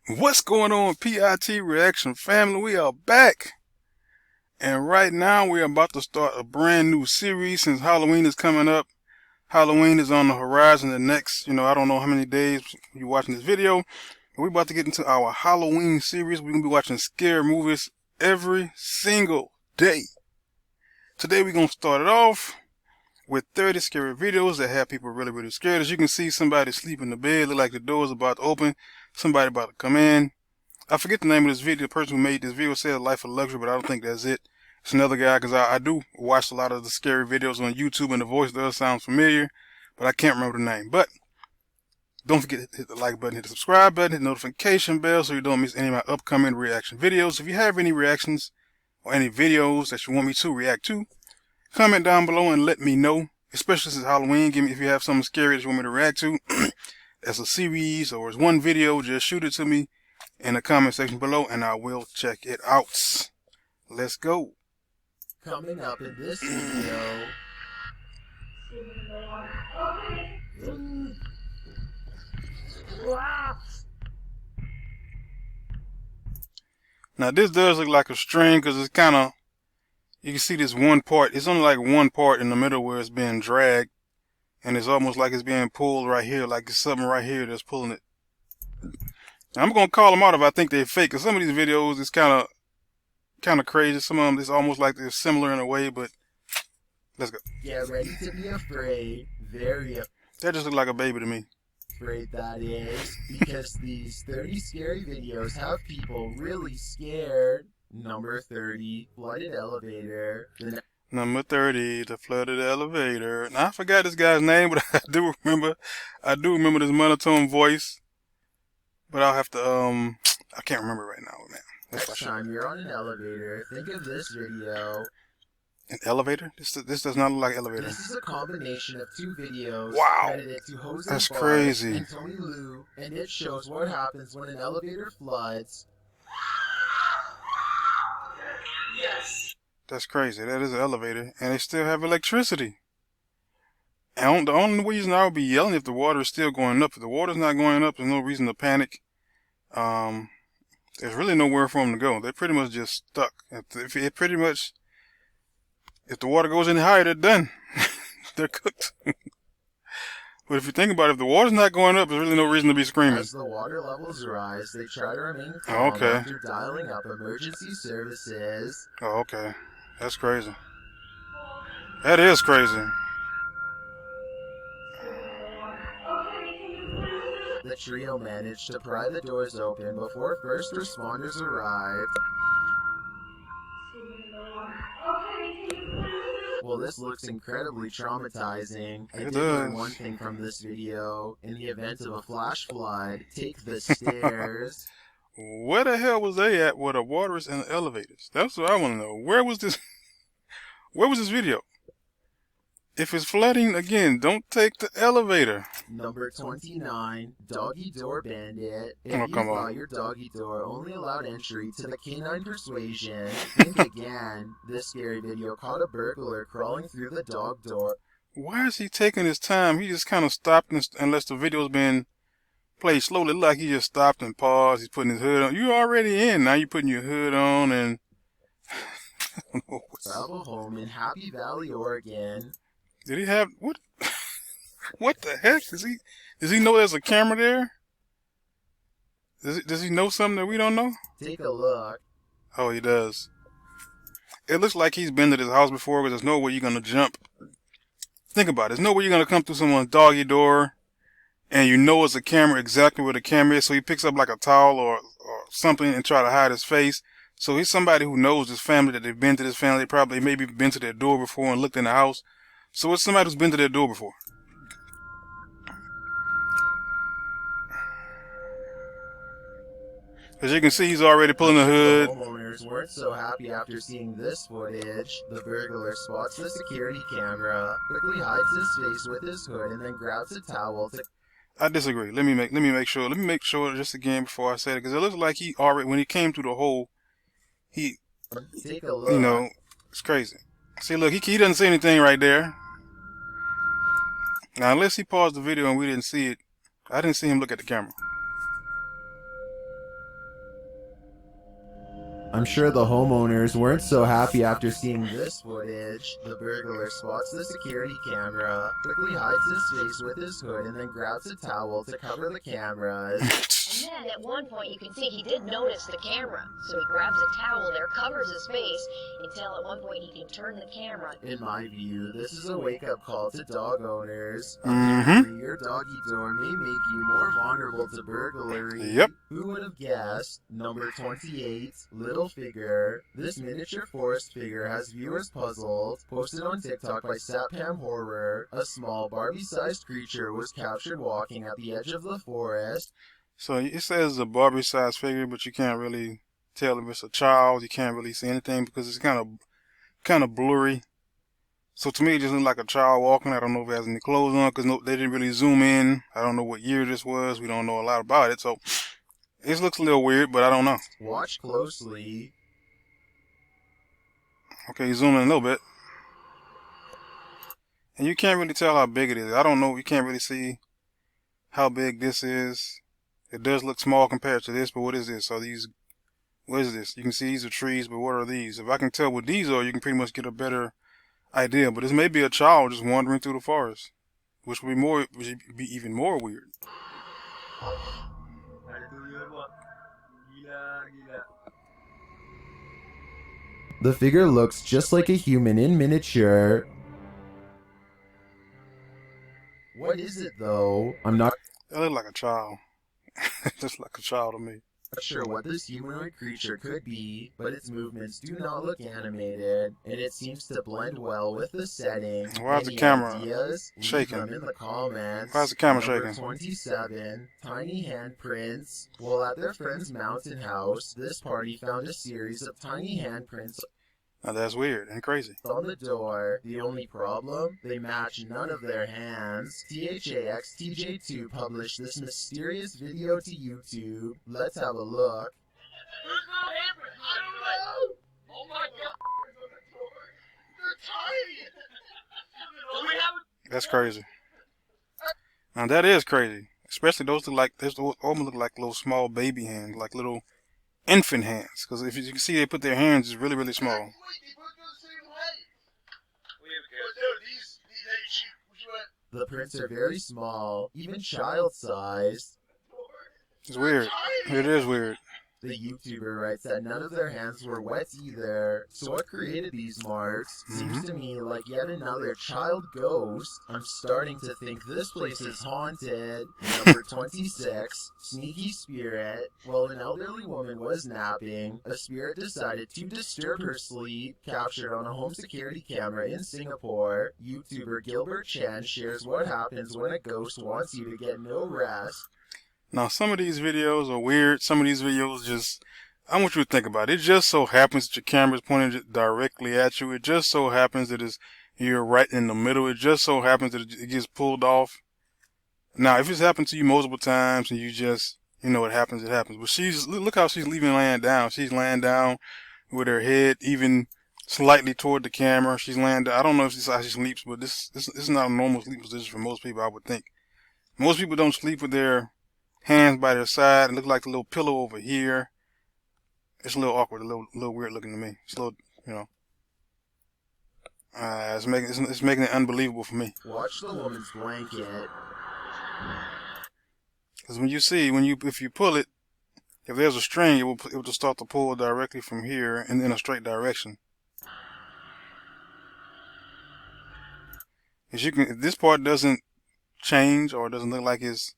What's going on, PIT Reaction family? We are back. And right now we're about to start a brand new series since Halloween is coming up. Halloween is on the horizon the next, I don't know how many days you're watching this video. But we're about to get into our Halloween series. We're going to be watching scary movies every single day. Today we're going to start it off with 30 scary videos that have people really, really scared. As you can see, somebody sleeping in the bed, look like the door is about to open. Somebody about to come in. I forget the name of this video. The person who made this video said Life of Luxury, but I don't think that's it. It's another guy, because I do watch a lot of the scary videos on YouTube, and the voice does sound familiar, but I can't remember the name. But don't forget to hit the like button, hit the subscribe button, hit the notification bell so you don't miss any of my upcoming reaction videos. If you have any reactions or any videos that you want me to react to, comment down below and let me know. Especially since Halloween, give me if you have something scary that you want me to react to. As a series or as one video, just shoot it to me in the comment section below and I will check it out. Let's go. Coming up in this video. Now this does look like a string because it's kind of, you can see this one part. It's only like one part in the middle where it's being dragged. And it's almost like it's being pulled right here, like it's something right here that's pulling it. Now, I'm gonna call them out if I think they're fake. Cause some of these videos is kind of crazy. Some of them is almost like they're similar in a way, but let's go. Get ready to be afraid. Very That just looked like a baby to me. afraid, that is, because these 30 scary videos have people really scared. Number 30, flooded elevator. Number 30, the flooded elevator. Now I forgot this guy's name, but I do remember this monotone voice. But I'll have to I can't remember right now, man. Next time you're on an elevator, think of this video. An elevator? This does not look like an elevator. This is a combination of two videos. Wow, credited to Jose that's Barr crazy. And Tony Liu, and it shows what happens when an elevator floods. Yes. That's crazy. That is an elevator, and they still have electricity. And the only reason I would be yelling if the water is still going up. If the water's not going up, there's no reason to panic. There's really nowhere for them to go. They're pretty much just stuck. If the water goes any higher, they're done. They're cooked. But if you think about it, if the water's not going up, there's really no reason to be screaming. As the water levels rise, they try to remain calm after dialing up emergency services. Oh, okay. That's crazy. That is crazy. The trio managed to pry the doors open before first responders arrived. Well, this looks incredibly traumatizing. I did learn one thing from this video. In the event of a flash flood, take the stairs. Where the hell was they at with the waters and the elevators? That's what I want to know. Where was this video? If it's flooding, again, don't take the elevator. Number 29, Doggy Door Bandit. If Oh, you come thought on. your doggy door only allowed entry to the canine persuasion, think again. This scary video caught a burglar crawling through the dog door. Why is he taking his time? He just kind of stopped unless the video's been played slowly. Like he just stopped and paused. He's putting his hood on. You're already in. Now you're putting your hood on and... Travel home in Happy Valley, Oregon. Did he have... What? What the heck? Does he know there's a camera there? Does he know something that we don't know? Take a look. Oh, he does. It looks like he's been to this house before, because there's no way you're going to jump. Think about it. There's no way you're going to come through someone's doggy door, and you know it's a camera exactly where the camera is, so he picks up like a towel or something and try to hide his face. So he's somebody who knows this family, that they've been to this family. Probably maybe been to their door before and looked in the house. So it's somebody who's been to their door before. As you can see, he's already pulling the hood. The homeowners weren't so happy after seeing this footage. The burglar spots the security camera, quickly hides his face with his hood, and then grabs a towel to... I disagree. Let me make sure just again before I say it, because it looks like he already, when he came through the hole, Take a look. It's crazy. See, look, he doesn't say anything right there. Now, unless he paused the video and we didn't see it, I didn't see him look at the camera. I'm sure the homeowners weren't so happy after seeing this footage. The burglar spots the security camera, quickly hides his face with his hood, and then grabs a towel to cover the cameras. And then at one point you can see he did notice the camera, so he grabs a towel there, covers his face, until at one point he can turn the camera. In my view, this is a wake-up call to dog owners. Mm-hmm. Your doggy door may make you more vulnerable to burglary. Yep. Who would have guessed? Number 28, Little Figure. This miniature forest figure has viewers puzzled. Posted on TikTok by Satpam Horror. A small Barbie-sized creature was captured walking at the edge of the forest. So it says a Barbie-sized figure, but you can't really tell if it's a child. You can't really see anything because it's kind of blurry. So to me, it just looked like a child walking. I don't know if it has any clothes on because they didn't really zoom in. I don't know what year this was. We don't know a lot about it. So it looks a little weird, but I don't know. Watch closely. Okay, zoom in a little bit. And you can't really tell how big it is. I don't know. You can't really see how big this is. It does look small compared to this, but what is this? What is this? You can see these are trees, but what are these? If I can tell what these are, you can pretty much get a better idea. But this may be a child just wandering through the forest, which would be even more weird. The figure looks just like a human in miniature. What is it though? I'm not It looked like a child. Just like a child to me. sure what this humanoid creature could be, but its movements do not look animated, and it seems to blend well with the setting. Why is the Any camera ideas? Leave shaking? them in the comments. Why is the camera Number shaking? 27, tiny handprints. While at their friend's mountain house, this party found a series of tiny handprints Now that's weird and crazy. on the door. The only problem? They match none of their hands. THAXTJ2 published this mysterious video to YouTube. Let's have a look. There's no handprint. I don't know. Oh my god. They're tiny. We have That's crazy. Now that is crazy. Especially those almost look like little small baby hands, like little infant hands. Because if you can see, they put their hands is really, really small. They both go the same way. But dude, these they cheap. Which one? The prints are very small, even child-sized. It's weird. It is weird. The YouTuber writes that none of their hands were wet either. So what created these marks? Seems to me like yet another child ghost. I'm starting to think this place is haunted. Number 26, Sneaky Spirit. While an elderly woman was napping, a spirit decided to disturb her sleep. Captured on a home security camera in Singapore, YouTuber Gilbert Chen shares what happens when a ghost wants you to get no rest. Now, some of these videos are weird. Some of these videos just, I want you to think about it. It just so happens that your camera is pointed directly at you. It just so happens that you're right in the middle. It just so happens that it gets pulled off. Now, if it's happened to you multiple times and you just, it happens, it happens. But look how she's laying down. She's laying down with her head even slightly toward the camera. She's laying down. I don't know if this is how she sleeps, but this is not a normal sleep position for most people, I would think. Most people don't sleep with their hands by their side. It looks like a little pillow over here. It's a little awkward, a little weird looking to me. It's a little, it's making it unbelievable for me. Watch the woman's blanket. Because if you pull it, if there's a string, it will just start to pull directly from here and in a straight direction. If this part doesn't change or doesn't look like it's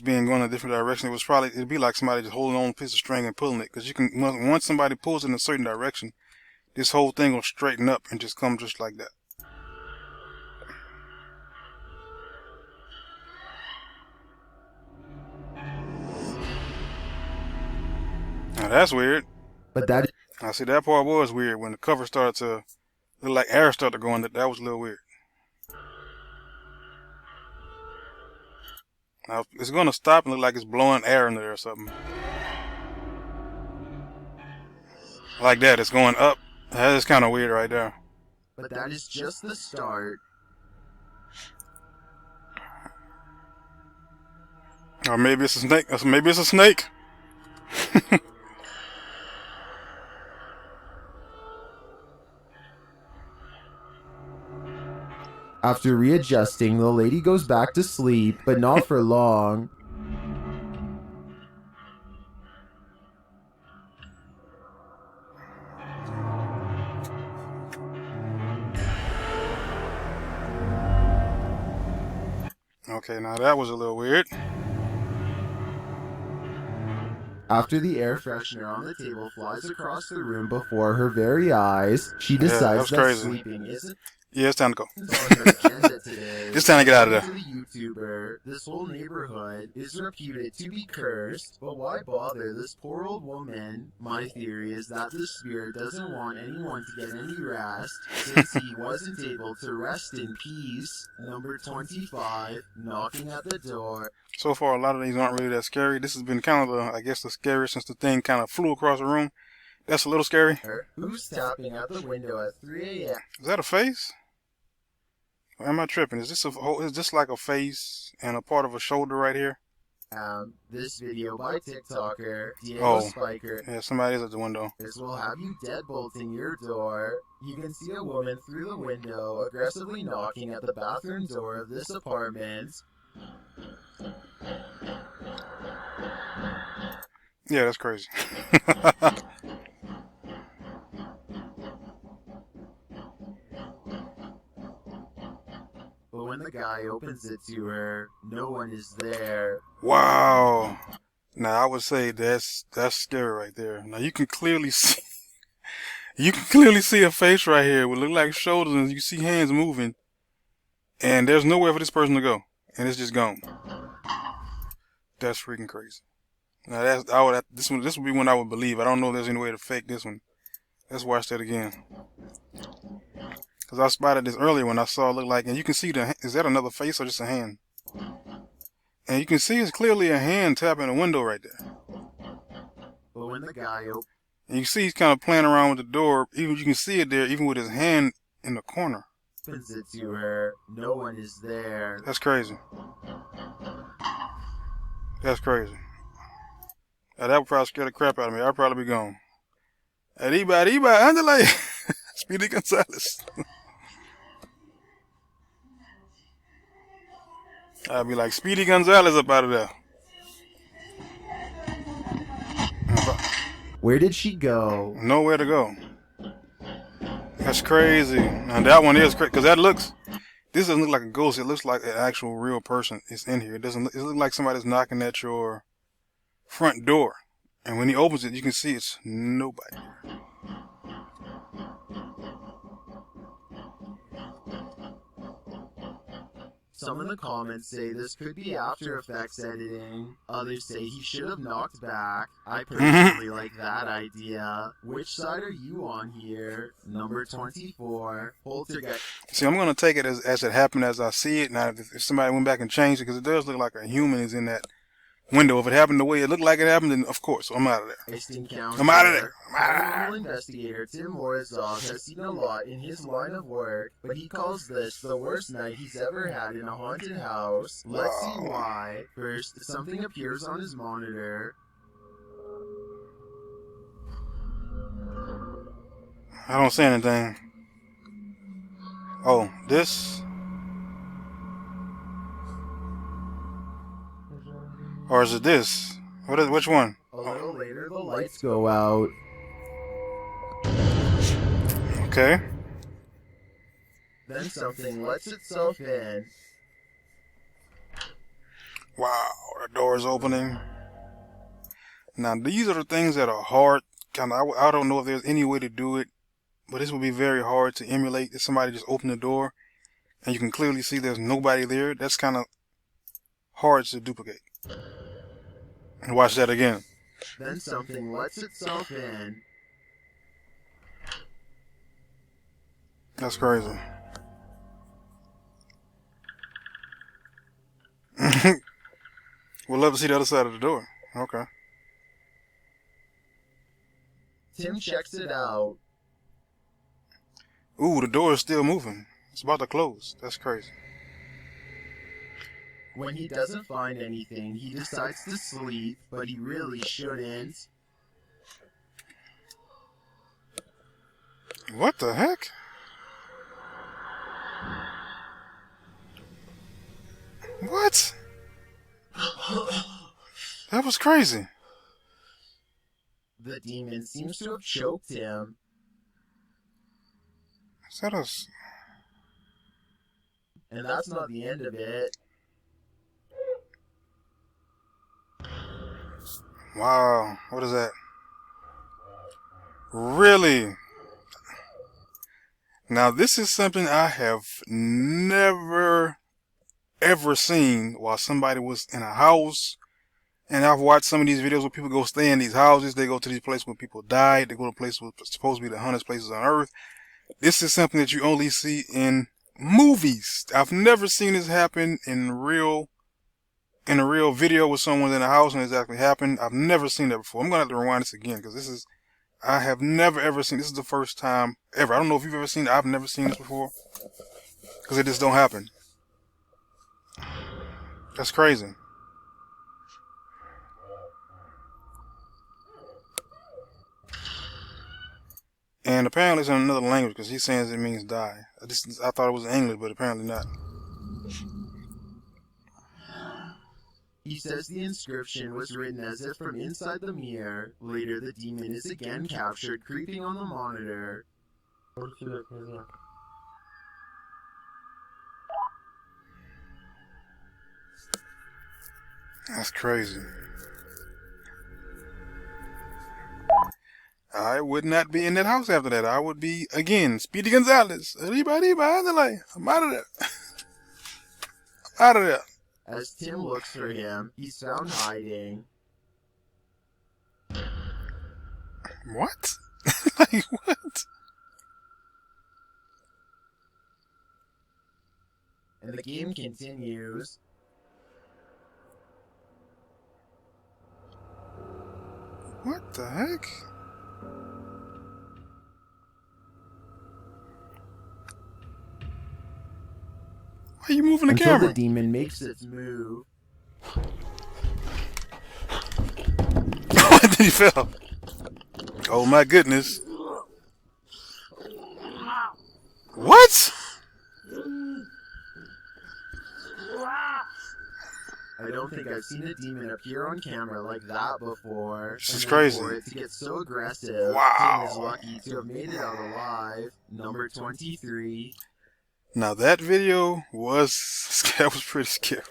being going in a different direction, it'd be like somebody just holding on a piece of string and pulling it. Because once somebody pulls it in a certain direction, this whole thing will straighten up and just come just like that. Now that's weird. But that I see that part was weird when the cover started to look like air started to go in. That was a little weird. Now it's gonna stop and look like it's blowing air in there or something. Like that, it's going up. That is kind of weird right there. But that is just the start. Or maybe it's a snake. Maybe it's a snake. After readjusting, the lady goes back to sleep, but not for long. Okay, now that was a little weird. After the air freshener on the table flies across the room before her very eyes, she that decides was that crazy. sleeping isn't Yeah, it's time to go. on her agenda today. It's time to get out of there. To the YouTuber, this whole neighborhood is reputed to be cursed, but why bother this poor old woman? My theory is that the spirit doesn't want anyone to get any rest, since he wasn't able to rest in peace. Number 25, knocking at the door. So far, a lot of these aren't really that scary. This has been kind of the, I guess, the scariest since the thing kind of flew across the room. That's a little scary. Who's tapping at the window at 3 a.m.? Is that a face? Or am I tripping? Is this like a face and a part of a shoulder right here? This video by TikToker Diego Oh. Spiker. Yeah, somebody is at the window. This will have you deadbolting your door. You can see a woman through the window aggressively knocking at the bathroom door of this apartment. Yeah, that's crazy. But when the guy opens it to her, no one is there. Wow. Now I would say that's scary right there. Now you can clearly see a face right here. It would look like shoulders, and you can see hands moving. And there's nowhere for this person to go, and it's just gone. That's freaking crazy. Now this would be one I would believe. I don't know if there's any way to fake this one. Let's watch that again. Because I spotted this earlier when I saw it look like, and you can see is that another face or just a hand? And you can see it's clearly a hand tapping a window right there. But when the guy And you see he's kind of playing around with the door. Even you can see it there, even with his hand in the corner. opens it to her, no one is there. That's crazy. That's crazy. Now, that would probably scare the crap out of me. I'd probably be gone. Arriba, ándale. Speedy Gonzalez. I'd be like Speedy Gonzalez up out of there. Where did she go? Nowhere to go. That's crazy. Now that one is crazy because this doesn't look like a ghost. It looks like an actual real person is in here. It looks like somebody's knocking at your front door. And when he opens it, you can see it's nobody. Some in the comments say this could be After Effects editing. Others say he should have knocked back. I personally like that idea. Which side are you on here? Number 24. Poltergeist. See, I'm going to take it as it happened as I see it. Now, if somebody went back and changed it, because it does look like a human is in that window. If it happened the way it looked like it happened, then of course, I'm out of there. I'm out of there. Paranormal investigator Tim Morozov has seen a lot in his line of work, but he calls this the worst night he's ever had in a haunted house. Let's see why. First, something appears on his monitor. I don't see anything. Oh, this? Or is it this? Which one? A little later, the lights go out. Okay. Then something lets itself in. Wow, the door is opening. Now, these are the things that are hard. I don't know if there's any way to do it, but this would be very hard to emulate. If somebody just opened the door, and you can clearly see there's nobody there, that's kind of hard to duplicate. And watch that again. Then something lets itself in. That's crazy. We'd love to see the other side of the door. Okay. Tim checks it out. Ooh, the door is still moving. It's about to close. That's crazy. When he doesn't find anything, he decides to sleep, but he really shouldn't. What the heck? What? That was crazy. The demon seems to have choked him. Is that a... And that's not the end of it. Wow. What is that? Really? Now, this is something I have never, ever seen while somebody was in a house. And I've watched some of these videos where people go stay in these houses. They go to these places where people died. They go to places where it's supposed to be the 100 places on earth. This is something that you only see in movies. I've never seen this happen in a real video with someone in a house and it's actually happened. I've never seen that before. I'm going to have to rewind this again because I have never ever seen, this is the first time ever. I don't know if you've ever seen it. I've never seen this before because it just don't happen. That's crazy. And apparently it's in another language because he's saying it means die. I thought it was in English, but apparently not. He says the inscription was written as if from inside the mirror. Later, the demon is again captured, creeping on the monitor. That's crazy. I would not be in that house after that. I would be, again, Speedy Gonzalez. Arriba, ándale. I'm out of there. Out of there. As Tim looks for him, he's found hiding. What? Like, what? And the game continues. What the heck? Why are you moving the Until camera? the demon makes its move. Then he fell. Oh my goodness. What? I don't think I've seen a demon appear on camera like that before. This is And then crazy. for it to get so aggressive, Wow. Tim is lucky to have made it out alive. Number 23. Now that video was pretty scary.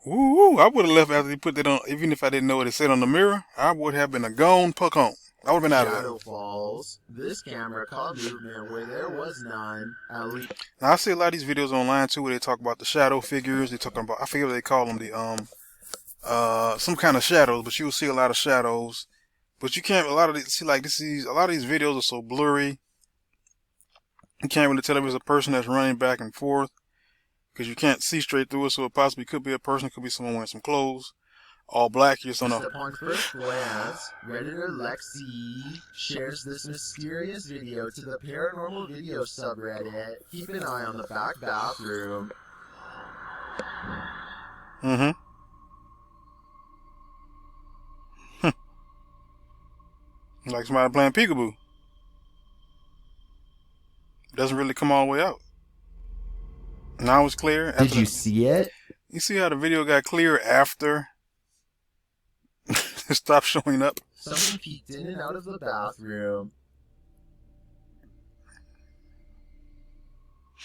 Ooh, I would have left after he put that on, even if I didn't know what it said on the mirror. I would have been a gone puck home. I would have been out of there. Shadow falls. This camera caught movement where there was none. At least Now I see a lot of these videos online too where they talk about the shadow figures. They talking about, I forget what they call them, some kind of shadows, but you will see a lot of shadows. But you can't, a lot of these videos are so blurry. You can't really tell if it's a person that's running back and forth because you can't see straight through it. So it possibly could be a person, could be someone wearing some clothes, all black. You just don't know. upon first glance, Redditor Lexi shares this mysterious video to the paranormal video subreddit. Keep an eye on the back bathroom. Mm-hmm. Like somebody playing peekaboo. Doesn't really come all the way out. Now it's clear. Did you see it? You see how the video got clear after it stopped showing up? Someone peeked in and out of the bathroom.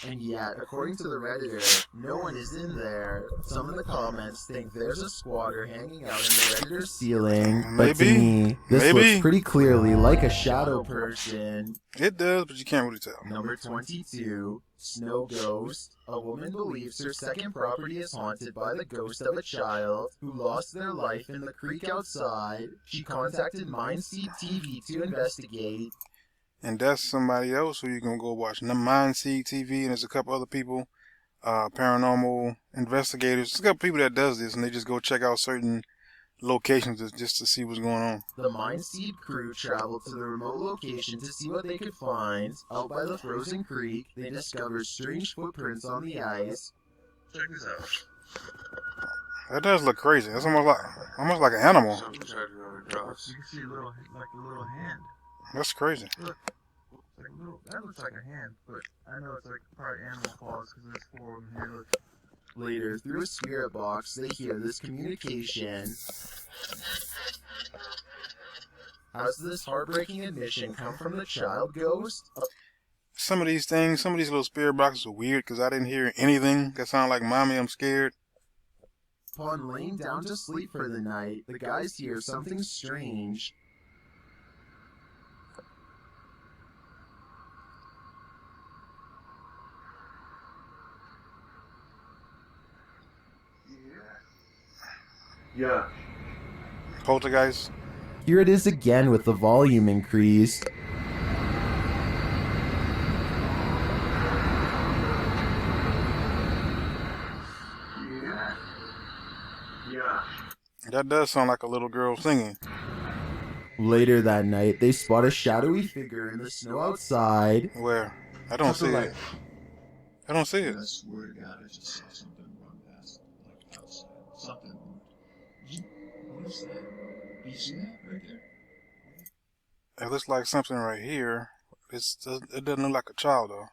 And yet, according to the Redditor, no one is in there. Some in the comments think there's a squatter hanging out in the Redditor's ceiling. But to Maybe. me, this Maybe. looks pretty clearly like a shadow person. It does, but you can't really tell. Number 22, Snow Ghost. A woman believes her second property is haunted by the ghost of a child who lost their life in the creek outside. She contacted Mindseed TV to investigate. And that's somebody else who you can go watch. Mindseed TV, and there's a couple other people, paranormal investigators. There's a couple people that does this, and they just go check out certain locations just to see what's going on. The Mindseed crew traveled to the remote location to see what they could find. Out by the frozen creek, they discovered strange footprints on the ice. Check this out. That does look crazy. That's almost like an animal. Something's hiding on the cross. You can see a little hand. That's crazy. That looks like a hand, but I know it's like probably animal paws because there's 4 of them here. Look. Later, through a spirit box, they hear this communication. Has this heartbreaking admission come from the child ghost? Some of these things, some of these little spirit boxes are weird because I didn't hear anything that sounded like "Mommy, I'm scared." Upon laying down to sleep for the night, the guys hear something strange. Yeah. Poltergeist. Here it is again with the volume increased. Yeah. That does sound like a little girl singing. Later that night, they spot a shadowy figure in the snow outside. Where? I don't see it. I don't see it. I swear to God, I just saw something run past, like outside. Something moved. What is that? Do you see that right there? It looks like something right here. It doesn't look like a child though.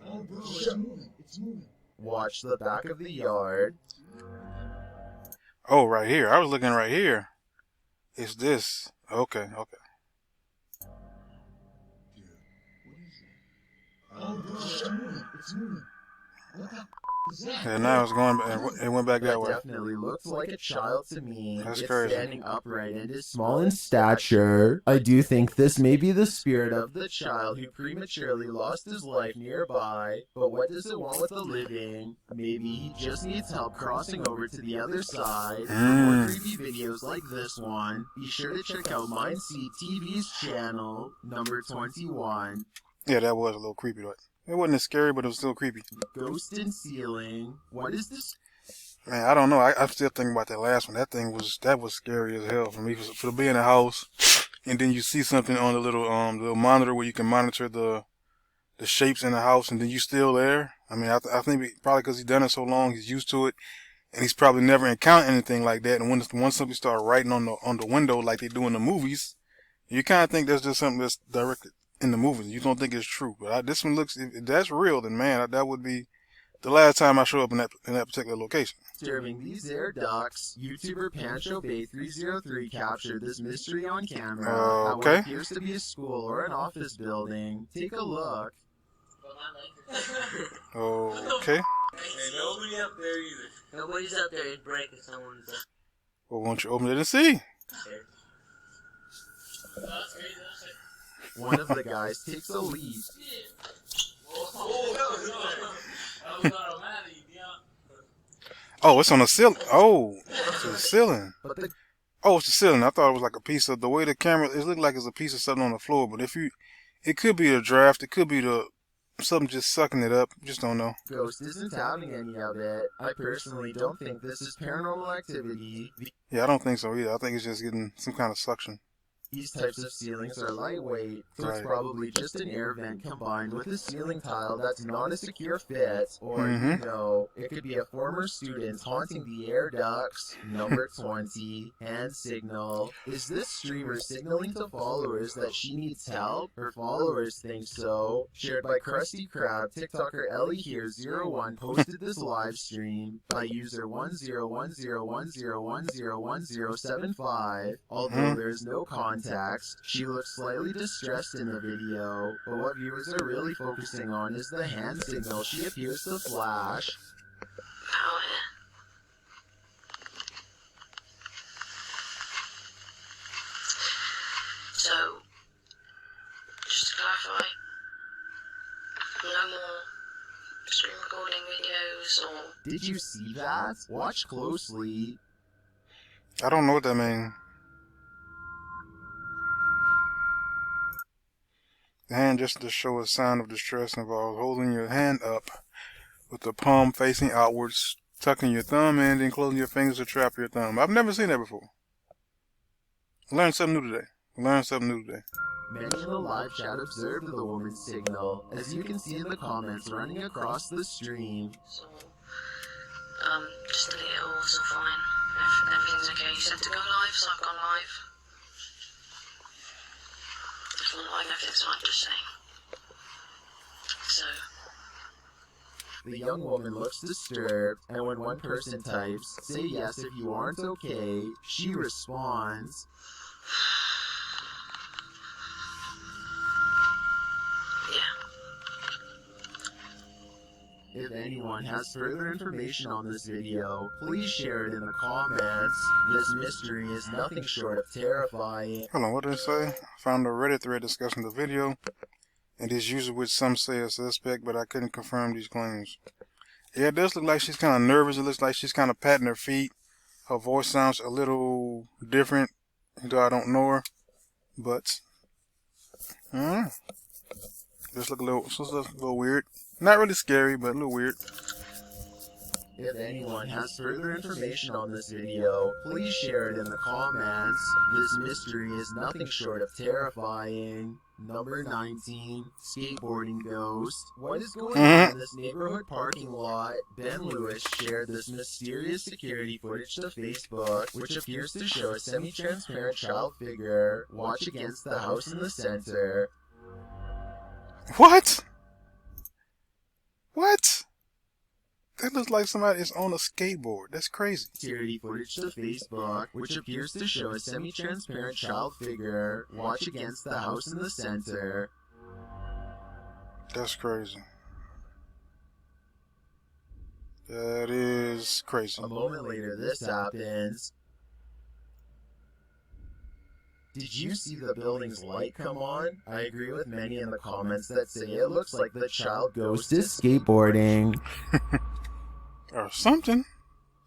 Oh, bro, it's moving. It's moving. Watch the back of the yard. Oh, right here. I was looking right here. It's this. Okay. Dude, what is it? Oh, bro, it's moving. It's moving. What the is that? And now it's going. It went back that That way. definitely looks like a child to me. That's It's crazy. standing upright and is small in stature. I do think this may be the spirit of the child who prematurely lost his life nearby. But what does it want with the living? Maybe he just needs help crossing over to the other side. For more creepy videos like this one, be sure to check out Mindseat TV's channel, number 21. Yeah, that was a little creepy. Like, it wasn't as scary, but it was still creepy. Ghost in ceiling. What is this? Man, I don't know. I'm still thinking about that last one. That was scary as hell for me. For to be in a house, and then you see something on the little monitor where you can monitor the shapes in the house, and then you still there. I mean, I think probably because he's done it so long, he's used to it, and he's probably never encountered anything like that. And once somebody start writing on the window like they do in the movies, you kind of think that's just something that's directed in the movies. You don't think it's true, but this one looks. If that's real, then man, that would be the last time I show up in that particular location. Disturbing these air ducts, YouTuber Pancho Bay 303 captured this mystery on camera at what Okay. appears to be a school or an office building. Take a look. Okay. Ain't nobody up there either. Nobody's up there. It's breaking someone's up Well, won't you open it and see? there. That's crazy. That's it. One of the guys takes a leap. Oh, that was automatic, yeah. Oh, it's on the ceiling. Oh, it's the ceiling. But the Oh, it's the ceiling. I thought it was like a piece of the way the camera. It looked like it's a piece of something on the floor. But it could be a draft. It could be something just sucking it up. Just don't know. ghost isn't having any of it. I personally don't think this is paranormal activity. Yeah, I don't think so either. I think it's just getting some kind of suction. These types of ceilings are lightweight, so it's Right. probably just an air vent combined with a ceiling tile that's not a secure fit. Or, it could be a former student haunting the air ducts. Number 20, hand signal. Is this streamer signaling to followers that she needs help? Her followers think so. Shared by Krusty Krab, TikToker Ellie here 01 posted this live stream by user 101010101075. Although there's no context, she looks slightly distressed in the video, but what viewers are really focusing on is the hand signal she appears to flash. Power. So, just to clarify, no more screen recording videos or... Did you see that? Watch closely. I don't know what that means. The hand just to show a sign of distress involves holding your hand up with the palm facing outwards, tucking your thumb in, then closing your fingers to trap your thumb. I've never seen that before. Learned something new today. Many in the live chat observed the woman's signal, as you can see in the comments running across the stream. So, just to get it all so fine. Everything's okay. You said to go live, so I've gone live. If I'm live, everything's fine, just saying. So, The young woman looks disturbed, and when one person types, "Say yes if you aren't okay," she responds, Yeah. If anyone has further information on this video, please share it in the comments. This mystery is nothing short of terrifying. Hold on, what did it say? I found a Reddit thread discussing the video. It is usually which some say a suspect, but I couldn't confirm these claims. Yeah, it does look like she's kind of nervous. It looks like she's kind of patting her feet. Her voice sounds a little different, though I don't know her. But, just look a little weird. Not really scary, but a little weird. If anyone has further information on this video, please share it in the comments. This mystery is nothing short of terrifying. Number 19, Skateboarding Ghost. What is going on in this neighborhood parking lot? Ben Lewis shared this mysterious security footage to Facebook, which appears to show a semi-transparent child figure watch against the house in the center. What? What? That looks like somebody is on a skateboard. That's crazy. Security footage to Facebook, which appears to show a semi-transparent child figure watch against the house in the center. That's crazy. That is crazy. A moment later, this happens. Did you see the building's light come on? I agree with many in the comments that say it looks like the child ghost is skateboarding. Or something.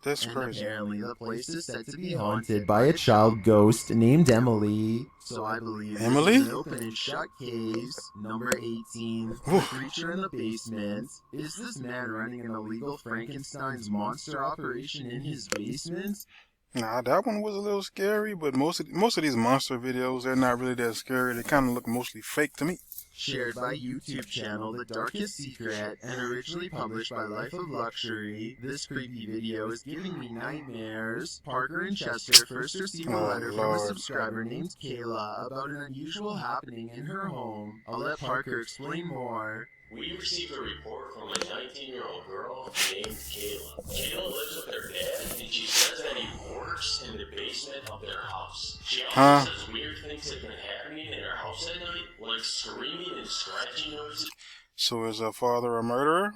That's And crazy. apparently the place is said to be haunted by a child ghost named Emily. So I believe Emily? this is an open and shut case. Number 18, the creature in the basement. Is this man running an illegal Frankenstein's monster operation in his basement? Nah, that one was a little scary, but most of these monster videos, they're not really that scary. They kind of look mostly fake to me. Shared by YouTube channel The Darkest Secret and originally published by Life of Luxury, this creepy video is giving me nightmares. Parker and Chester first received a letter from a subscriber named Kayla about an unusual happening in her home. I'll let Parker explain more. We received a report from a 19-year-old girl named Kayla. Kayla lives with her dad, and she says that he works in the basement of their house. She also says weird things have been happening in her house at night, like screaming and scratching noises. So is her father a murderer?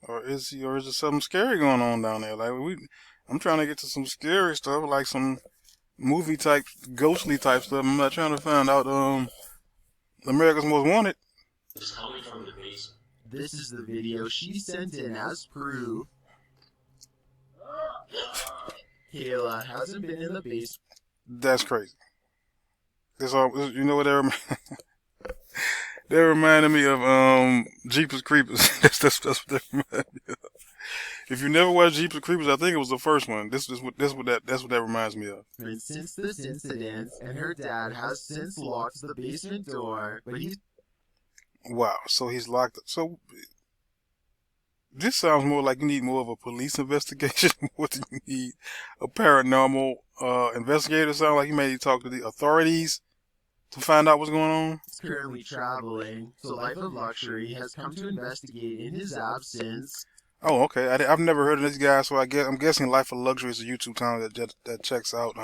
Or is there something scary going on down there? Like I'm trying to get to some scary stuff, like some movie type, ghostly type stuff. I'm not trying to find out America's Most Wanted. It's coming from the basement. This is the video she sent in as proof. Kayla hasn't been in the basement. That's crazy. You know what they reminded me of Jeepers Creepers. that's what they reminded me of. If you never watched Jeepers Creepers, I think it was the first one. That's what that reminds me of. And since this incident, and her dad has since locked the basement door, but he's Wow, so he's locked up. So this sounds more like you need more of a police investigation more than you need a paranormal investigator. Sound like you may need to talk to the authorities to find out what's going on. currently traveling, so Life of Luxury has come to investigate in his absence. Oh, okay. I've never heard of this guy, so I'm guessing Life of Luxury is a YouTube channel that checks out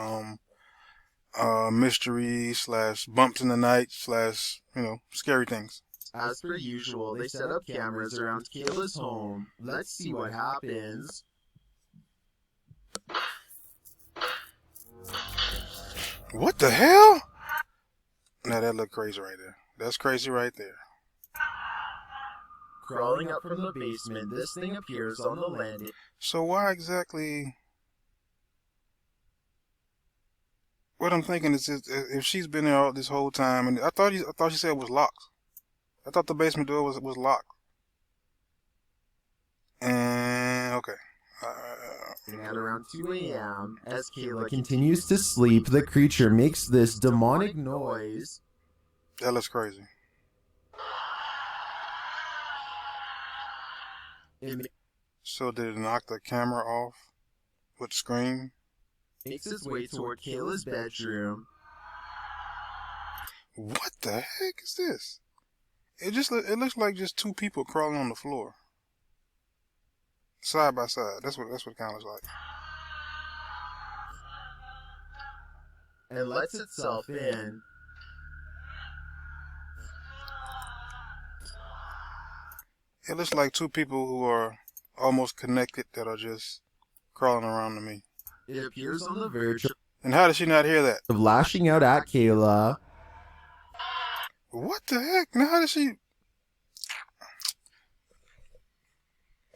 mystery / bumps in the night / scary things. As per usual, they set up cameras around Kayla's home. Let's see what happens. What the hell? Now that look crazy right there. That's crazy right there. Crawling up from the basement, this thing appears on the landing. So why exactly? What I'm thinking is if she's been there all this whole time, and I thought she said it was locked. I thought the basement door was locked. And okay. At around 2 a.m., as Kayla continues to sleep, the creature makes this demonic noise. That looks crazy. So did it knock the camera off with the screen? Makes its way toward Kayla's bedroom. What the heck is this? It looks like just two people crawling on the floor. side by side. That's what it kind of looks like. And lets itself in. It looks like two people who are almost connected that are just crawling around to me. It appears on the verge And how did she not hear that? of lashing out at Kayla. What the heck? Now how did she...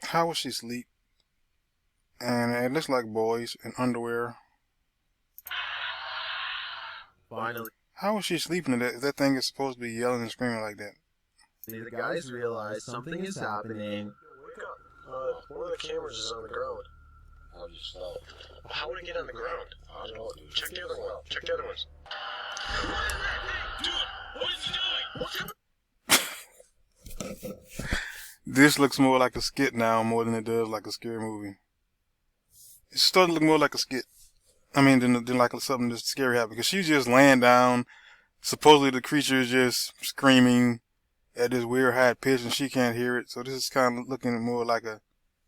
How was she asleep? And it looks like boys in underwear. Finally, How was she sleeping if that thing is supposed to be yelling and screaming like that? the guys realize something is happening. Wake up. One of the cameras is on the ground. How just fell? How would it get on the ground? I don't know. Check the other one out. Check the other ones. Dude, what is he doing? This looks more like a skit now more than it does like a scary movie. It's starting to look more like a skit. I mean, than like something that's scary happening. Because she's just laying down. Supposedly the creature is just screaming at this weird high pitch and she can't hear it. So this is kind of looking more like a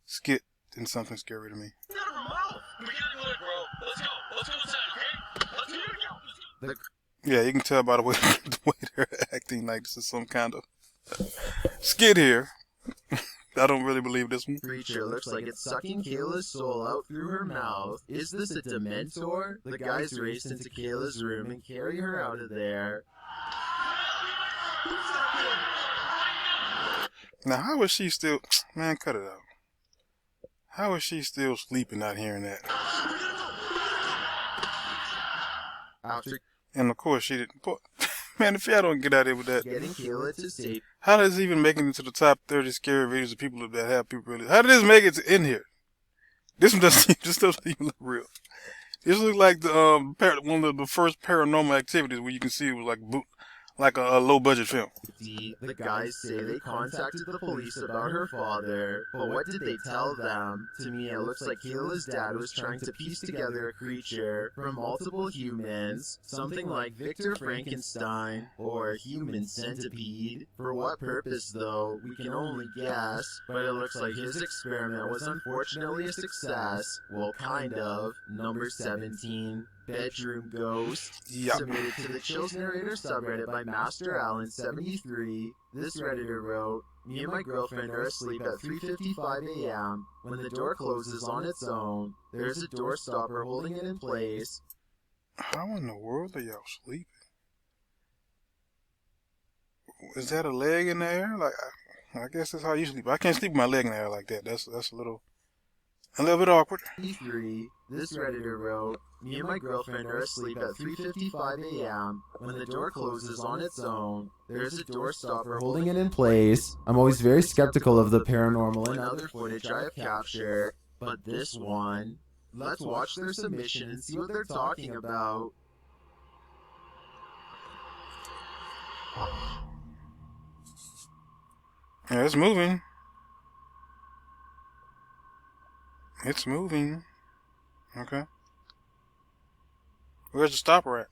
skit than something scary to me. We gotta do it, bro. Let's go. Let's go inside, okay? Let's go. Yeah, you can tell by the way they're acting like this is some kind of skit here. I don't really believe this one. Creature looks like it's sucking Kayla's soul out through her mouth. Is this a Dementor? The guys race into Kayla's room and carry her out of there. Now, how is she still... Man, cut it out. How is she still sleeping not hearing that? After And of course she didn't... Man, if y'all don't get out of here with that... getting Kayla to safety, How does it even make it into the top 30 scary videos of people that have people really... How did this make it in here? This one doesn't even look real. This looks like the one of the first Paranormal Activities where you can see it was like a low budget film. the guys say they contacted the police about her father, but what did they tell them? To me, it looks like Kayla's dad was trying to piece together a creature from multiple humans, something like Victor Frankenstein or human centipede. For what purpose, though, we can only guess, but it looks like his experiment was unfortunately a success. Well, kind of. Number 17. Bedroom Ghost. Yep. Submitted to the Chills Narrator subreddit by Master Allen73. This Redditor wrote, "Me and my girlfriend are asleep at 3:55 a.m. when the door closes on its own. There's a door stopper holding it in place. How in the world are y'all sleeping? Is that a leg in the air? Like, I guess that's how you sleep. I can't sleep with my leg in the air like that. That's a little bit awkward. 3. This Redditor wrote, "Me and my girlfriend are asleep at 3:55 a.m. when the door closes on its own. There's a door stopper holding it in place. I'm always very skeptical of the paranormal and other footage I have captured, but this one. Let's watch their submission and see what they're talking about." Yeah, it's moving. It's moving. Okay. Where's the stopper at?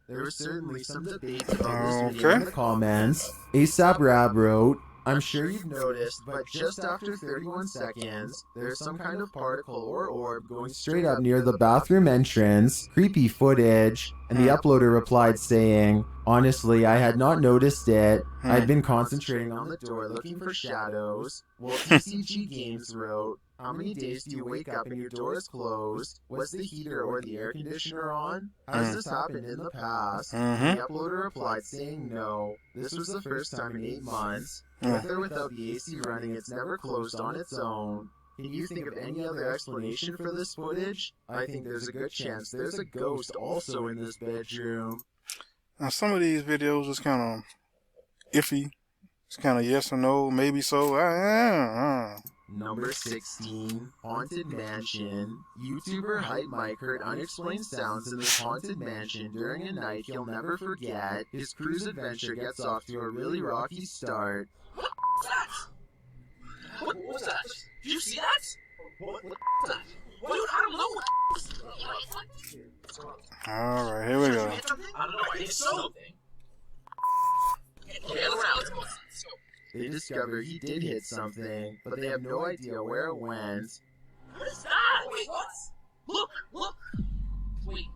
There was certainly some debate about this video in the comments. ASAP Rab wrote, "I'm sure you've noticed, but just after 31 seconds, there's some kind of particle or orb going straight up near the bathroom entrance. Creepy footage." And the uploader replied saying, "Honestly, I had not noticed it. I'd been concentrating on the door looking for shadows." Well, TCG Games wrote, "How many days do you wake up and your door is closed? Was the heater or the air conditioner on? Has this happened in the past?" The uploader replied saying no. This was the first time in 8 months. With or without the AC running, it's never closed on its own. Can you think of any other explanation for this footage? I think there's a good chance there's a ghost also in this bedroom. Now, some of these videos is kind of iffy. It's kind of yes or no, maybe so. Number 16, Haunted Mansion. YouTuber Hype Mike heard unexplained sounds in this haunted mansion during a night he'll never forget. His cruise adventure gets off to a really rocky start. What was that? Did you see that? What was that? Dude, I don't know what Alright, here we go. I don't know, I hit something. Okay, let's go. They discover he did hit something, but they have no idea where it went. What is that? Wait, what? Look! Wait.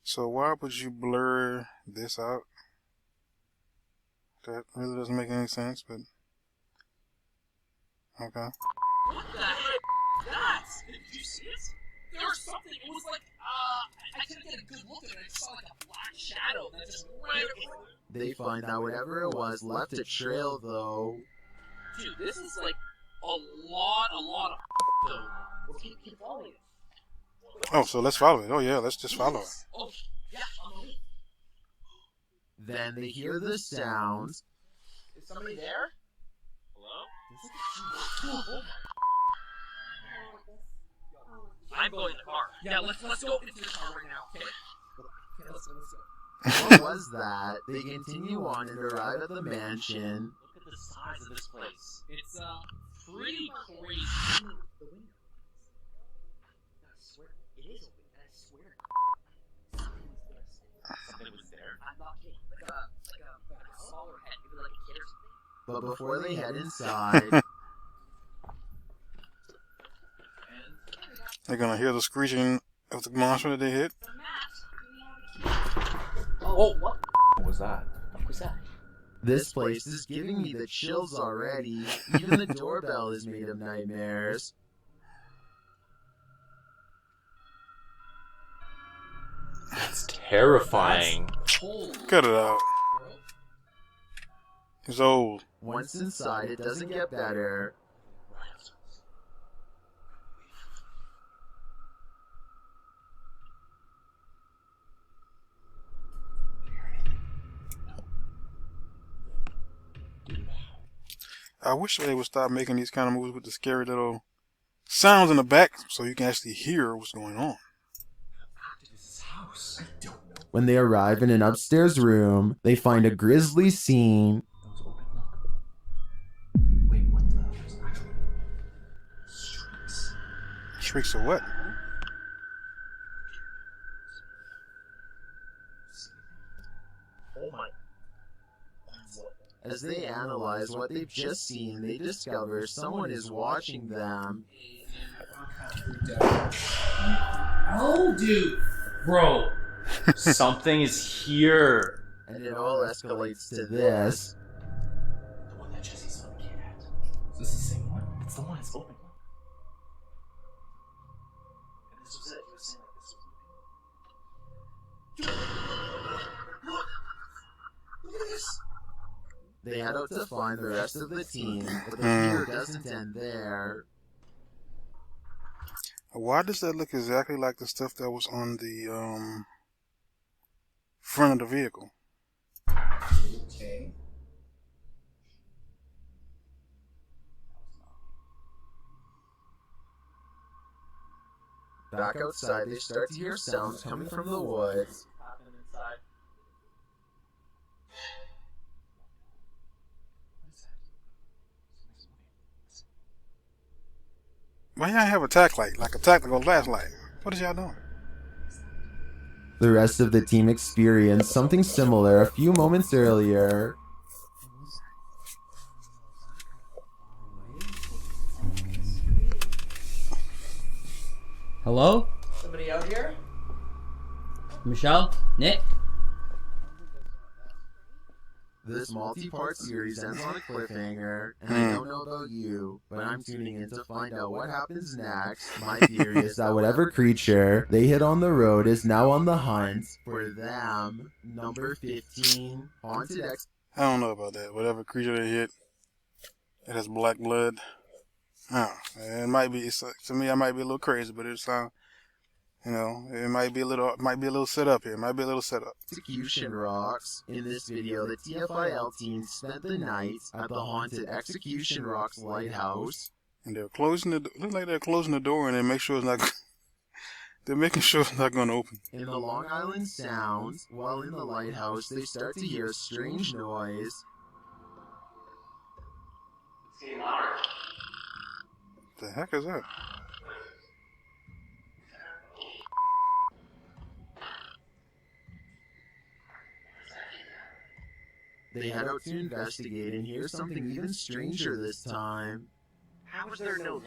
So why would you blur this out? That really doesn't make any sense, but okay. What the heck? That? Did you see it? There was something. It was like, I couldn't get a good look at it. I just saw like a black shadow that just ran over. They find out whatever it was left a trail, though. Dude, this is like a lot of though. Let's keep following it. Oh, so let's follow it. Oh yeah, let's just follow it. Oh, yeah, Then they hear the sounds. Is somebody there? Hello? I'm going in the car. Yeah, let's go into the car right now, okay? Let's go. What was that? They continue on and arrive at the mansion. Look at the size of this place. It's, pretty crazy. Something was there. I'm not kidding. Like a smaller head, maybe like a kid or something. But before they head inside, They're gonna hear the screeching of the monster that they hit. Oh, what? What was that? What was that? this place is giving me the chills already. Even the doorbell is made of nightmares. That's terrifying. Cut it out. It's old. Once inside, it doesn't get better. I wish they would stop making these kind of movies with the scary little sounds in the back so you can actually hear what's going on. When they arrive in an upstairs room, they find a grisly scene. Wait, what the hell is actually shrieks? Shrieks of what? Oh my. As they analyze what they've just seen, they discover someone is watching them. Oh, dude. Bro. Something is here. And it all escalates to this. The one that Jesse saw the kid at. Is this the same one? It's the one that's open. And this was it. He was saying that this was Look at this. They head out to find the rest of the team, but the fear doesn't end there. Why does that look exactly like the stuff that was on the front of the vehicle? Okay. Back outside, they start to hear sounds coming from the woods. Why y'all have a tack light, like a tactical flashlight? What is y'all doing? The rest of the team experienced something similar a few moments earlier. Hello? Somebody out here? Michelle? Nick? This multi-part series ends on a cliffhanger, and I don't know about you, but I'm tuning in to find out what happens next. My theory is that whatever creature they hit on the road is now on the hunt for them. Number 15, Haunted X. I don't know about that. Whatever creature they hit, it has black blood. Oh, it might be. To me, I might be a little crazy, but it's you know, it might be a little set up here. It might be a little set up. Execution Rocks. In this video, the TFIL team spent the night at the haunted Execution Rocks lighthouse. And they're closing the. Look like they're closing the door, and they make sure it's not. They're making sure it's not going to open. In the Long Island Sound, while in the lighthouse, they start to hear a strange noise. It's getting louder. The heck is that? They head out to investigate and hear something even stranger this time. How is there no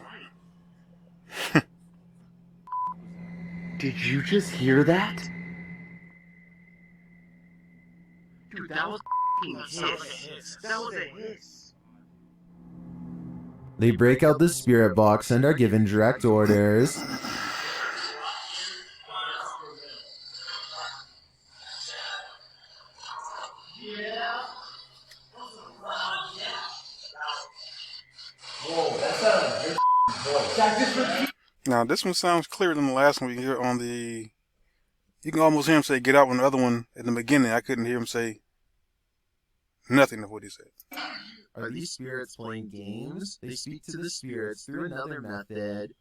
light? Did you just hear that? Dude, that was a hiss. That was a hiss. They break out the spirit box and are given direct orders. Now this one sounds clearer than the last one. We hear on the, you can almost hear him say "get out" when the other one in the beginning I couldn't hear him say nothing of what he said. Are these spirits playing games? They speak to the spirits through another method.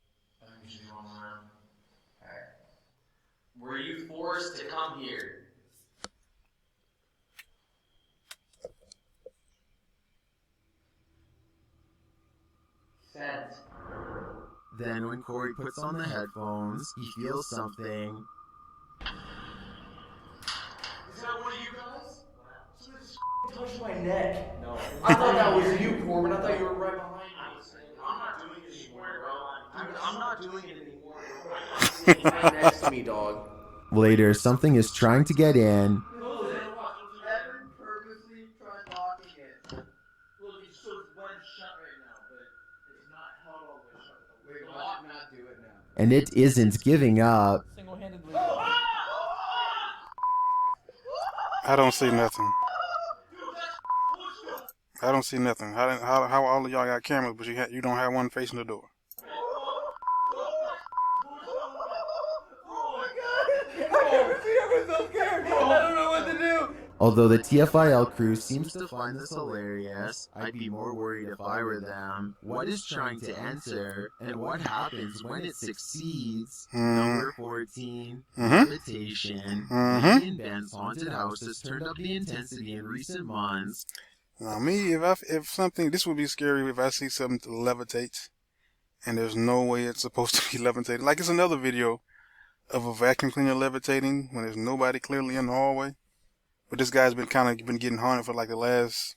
Were you forced to come here? Sent. Then when Corey puts on the headphones, he feels something. Is that one of you guys? Somebody touched my neck. No. I thought that was you, Corbin. I thought you were right behind me. I'm not doing it anymore, bro. Dude, I'm not doing it anymore. Right next to me, dog. Later, something is trying to get in. Evan purposely tried locking it. Look, it's so wedged shut right now, but it's not held all the way shut. Wait, why not do it now? And it isn't giving up. Single-handedly. I don't see nothing. I don't see nothing. How all of y'all got cameras, but you don't have one facing the door? Although the TFIL crew seems to find this hilarious, I'd be more worried if I were them. What is trying to enter, and what happens when it succeeds? Number 14, Plantation. In Ben's haunted house has turned up the intensity in recent months. Now me, if something, this would be scary if I see something that levitates, and there's no way it's supposed to be levitating. Like it's another video of a vacuum cleaner levitating when there's nobody clearly in the hallway. But this guy's been getting haunted for like the last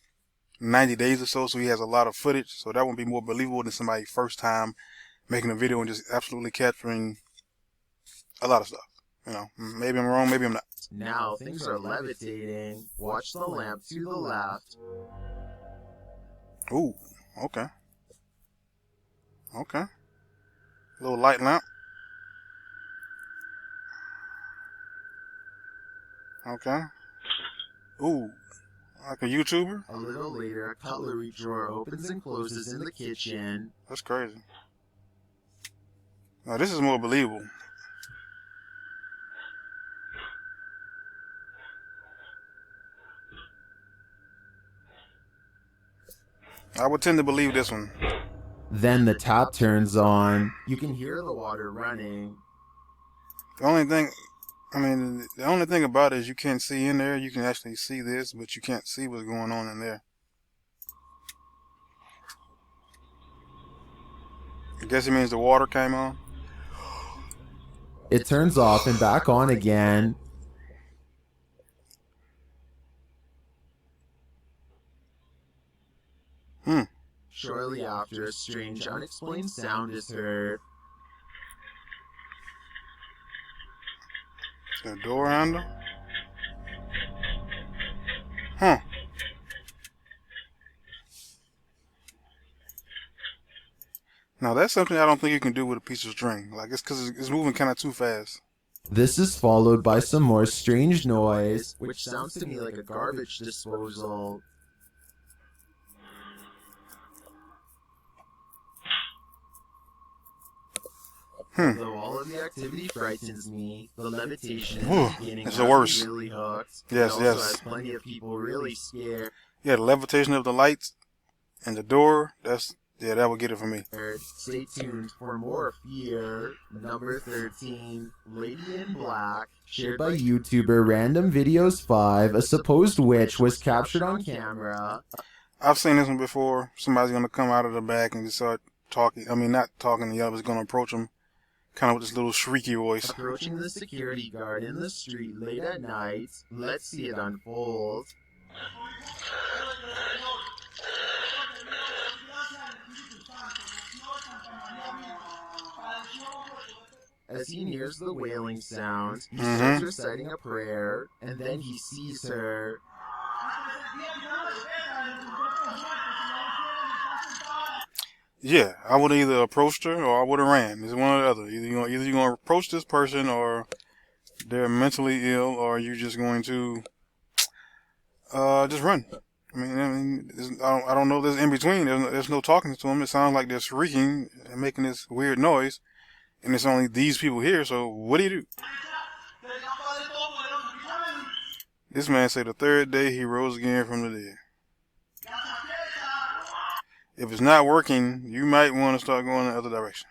90 days or so, so he has a lot of footage. So that would be more believable than somebody first time making a video and just absolutely capturing a lot of stuff. You know, maybe I'm wrong, maybe I'm not. Now things are levitating. Watch the lamp to the left. Ooh, okay. Okay. Little light lamp. Okay. Ooh, like a YouTuber? A little later, a cutlery drawer opens and closes in the kitchen. That's crazy. Now this is more believable. I would tend to believe this one. Then the tap turns on. You can hear the water running. The only thing about it is you can't see in there. You can actually see this, but you can't see what's going on in there. I guess it means the water came on. It turns off and back on again. Shortly after, a strange, unexplained sound is heard. The door handle? Huh. Now that's something I don't think you can do with a piece of string. Like it's because it's moving kind of too fast. This is followed by some more strange noise, which sounds to me like a garbage disposal. Though all of the activity frightens me, the levitation in the beginning it's the worst. Really hooked. Yes, it also yes. has plenty of people really scared. Yeah, the levitation of the lights and the door, that would get it for me. Stay tuned for more fear. Number 13, Lady in Black, shared by YouTuber Random Videos 5. A supposed witch was captured on camera. I've seen this one before. Somebody's going to come out of the back and just start talking. I mean, not talking, the other is going to approach them. Kind of with this little shrieky voice. Approaching the security guard in the street late at night. Let's see it unfold. As he nears the wailing sound, he starts reciting a prayer, and then he sees her. Yeah, I would have either approached her or I would have ran. It's one or the other. Either you're gonna approach this person or they're mentally ill, or you're just going to just run. I don't know if there's in between. There's no talking to them. It sounds like they're shrieking and making this weird noise, and it's only these people here. So what do you do? This man said the third day he rose again from the dead. If it's not working, you might want to start going in the other direction.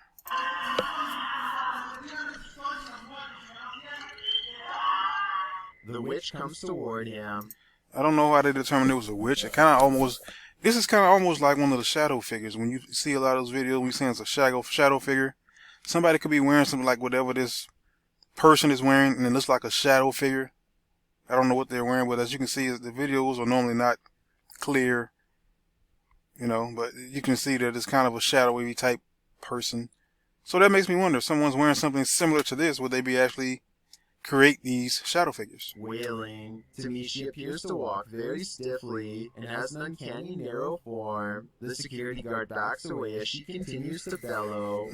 The witch comes toward him. I don't know how they determined it was a witch. This is kind of almost like one of the shadow figures. When you see a lot of those videos, we see it's a shadow figure. Somebody could be wearing something like whatever this person is wearing, and it looks like a shadow figure. I don't know what they're wearing, but as you can see, the videos are normally not clear, but you can see that it's kind of a shadowy type person. So that makes me wonder, if someone's wearing something similar to this, would they be actually create these shadow figures? Wailing. To me, she appears to walk very stiffly and has an uncanny narrow form. The security guard backs away as she continues to bellow.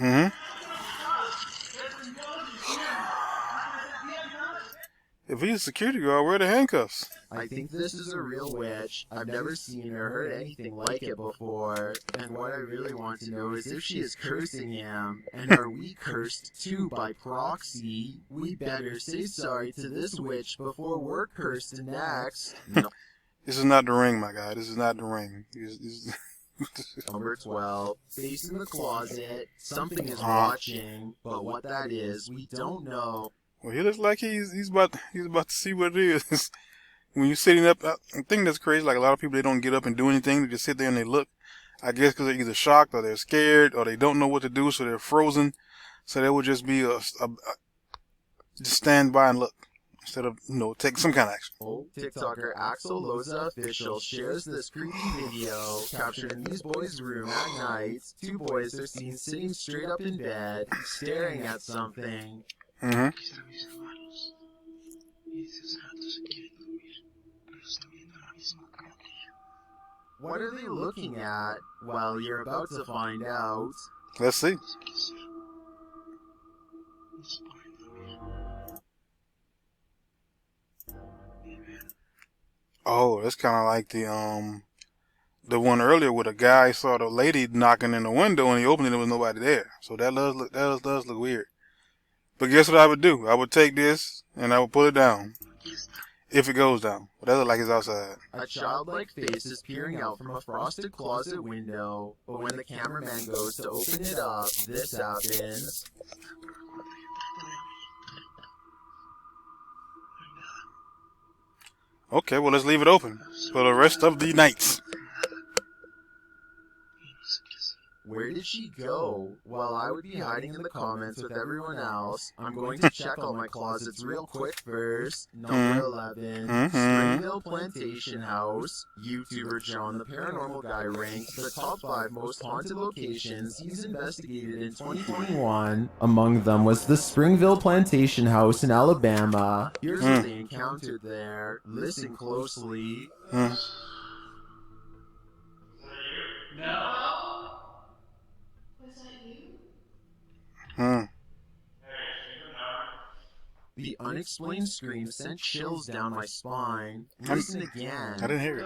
If he's a security guard, where are the handcuffs? I think this is a real witch. I've never seen or heard anything like it before. And what I really want to know is if she is cursing him. And are we cursed too by proxy? We better say sorry to this witch before we're cursed next. No. This is not the ring, my guy. This is not the ring. Number 12. Facing the closet. Something is watching. But what that is, we don't know. Well, he looks like he's about to see what it is. When you're sitting up, I think that's crazy. Like a lot of people, they don't get up and do anything. They just sit there and they look. I guess because they're either shocked or they're scared or they don't know what to do, so they're frozen. So they would just be just stand by and look instead of take some kind of action. TikToker Axel Loza Official shares this creepy video captured in these boys' room at night. Two boys are seen sitting straight up in bed, staring at something. What are they looking at? Well, you're about to find out. Let's see. Oh, that's kind of like the one earlier where the guy saw the lady knocking in the window and he opened it and there was nobody there. So that does look weird. But guess what I would do? I would take this and I would pull it down. If it goes down. But that looks like it's outside. A childlike face is peering out from a frosted closet window. But when the cameraman goes to open it up, this happens. Okay, well, let's leave it open for the rest of the nights. Where did she go? While I would be hiding in the comments with everyone else, I'm going to check all my closets real quick first. Number 11, Springville Plantation House. YouTuber John the Paranormal Guy ranked the top 5 most haunted locations he's investigated in 2021. Among them was the Springville Plantation House in Alabama. Here's what they encountered there. Listen closely. No. The unexplained scream sent chills down my spine. Listen again. I didn't hear it.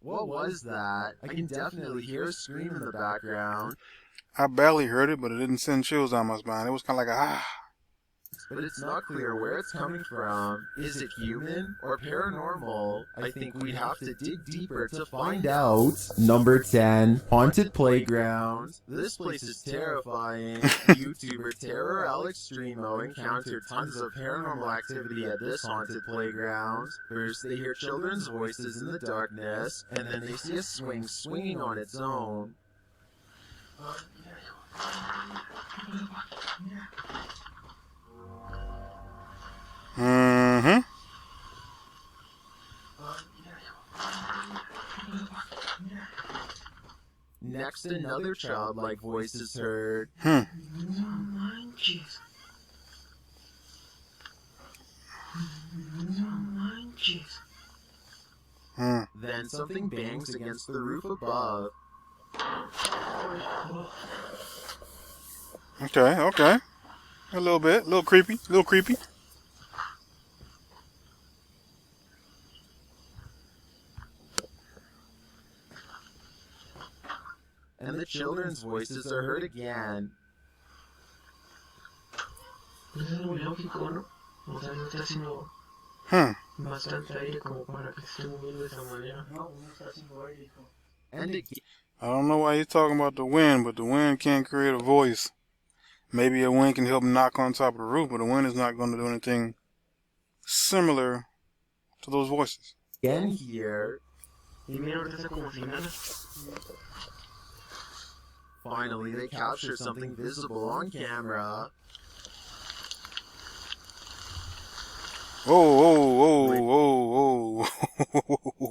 What was that? I can definitely hear a scream in the background. I barely heard it, but it didn't send chills down my spine. It was kind of like a But it's not clear where it's coming from. Is it human or paranormal? I think we'd have to dig deeper to find out. Number 10, Haunted Playground. This place is terrifying. YouTuber Terror Alex Streamo encountered tons of paranormal activity at this haunted playground. First, they hear children's voices in the darkness, and then they see a swing swinging on its own. Next, another childlike voice is heard. Then something bangs against the roof above. Okay. A little bit. A little creepy. And the children's voices are heard again. And again. I don't know why he's talking about the wind, but the wind can't create a voice. Maybe a wind can help knock on top of the roof, but the wind is not going to do anything similar to those voices. Again here. Finally, they capture something visible on camera. Whoa.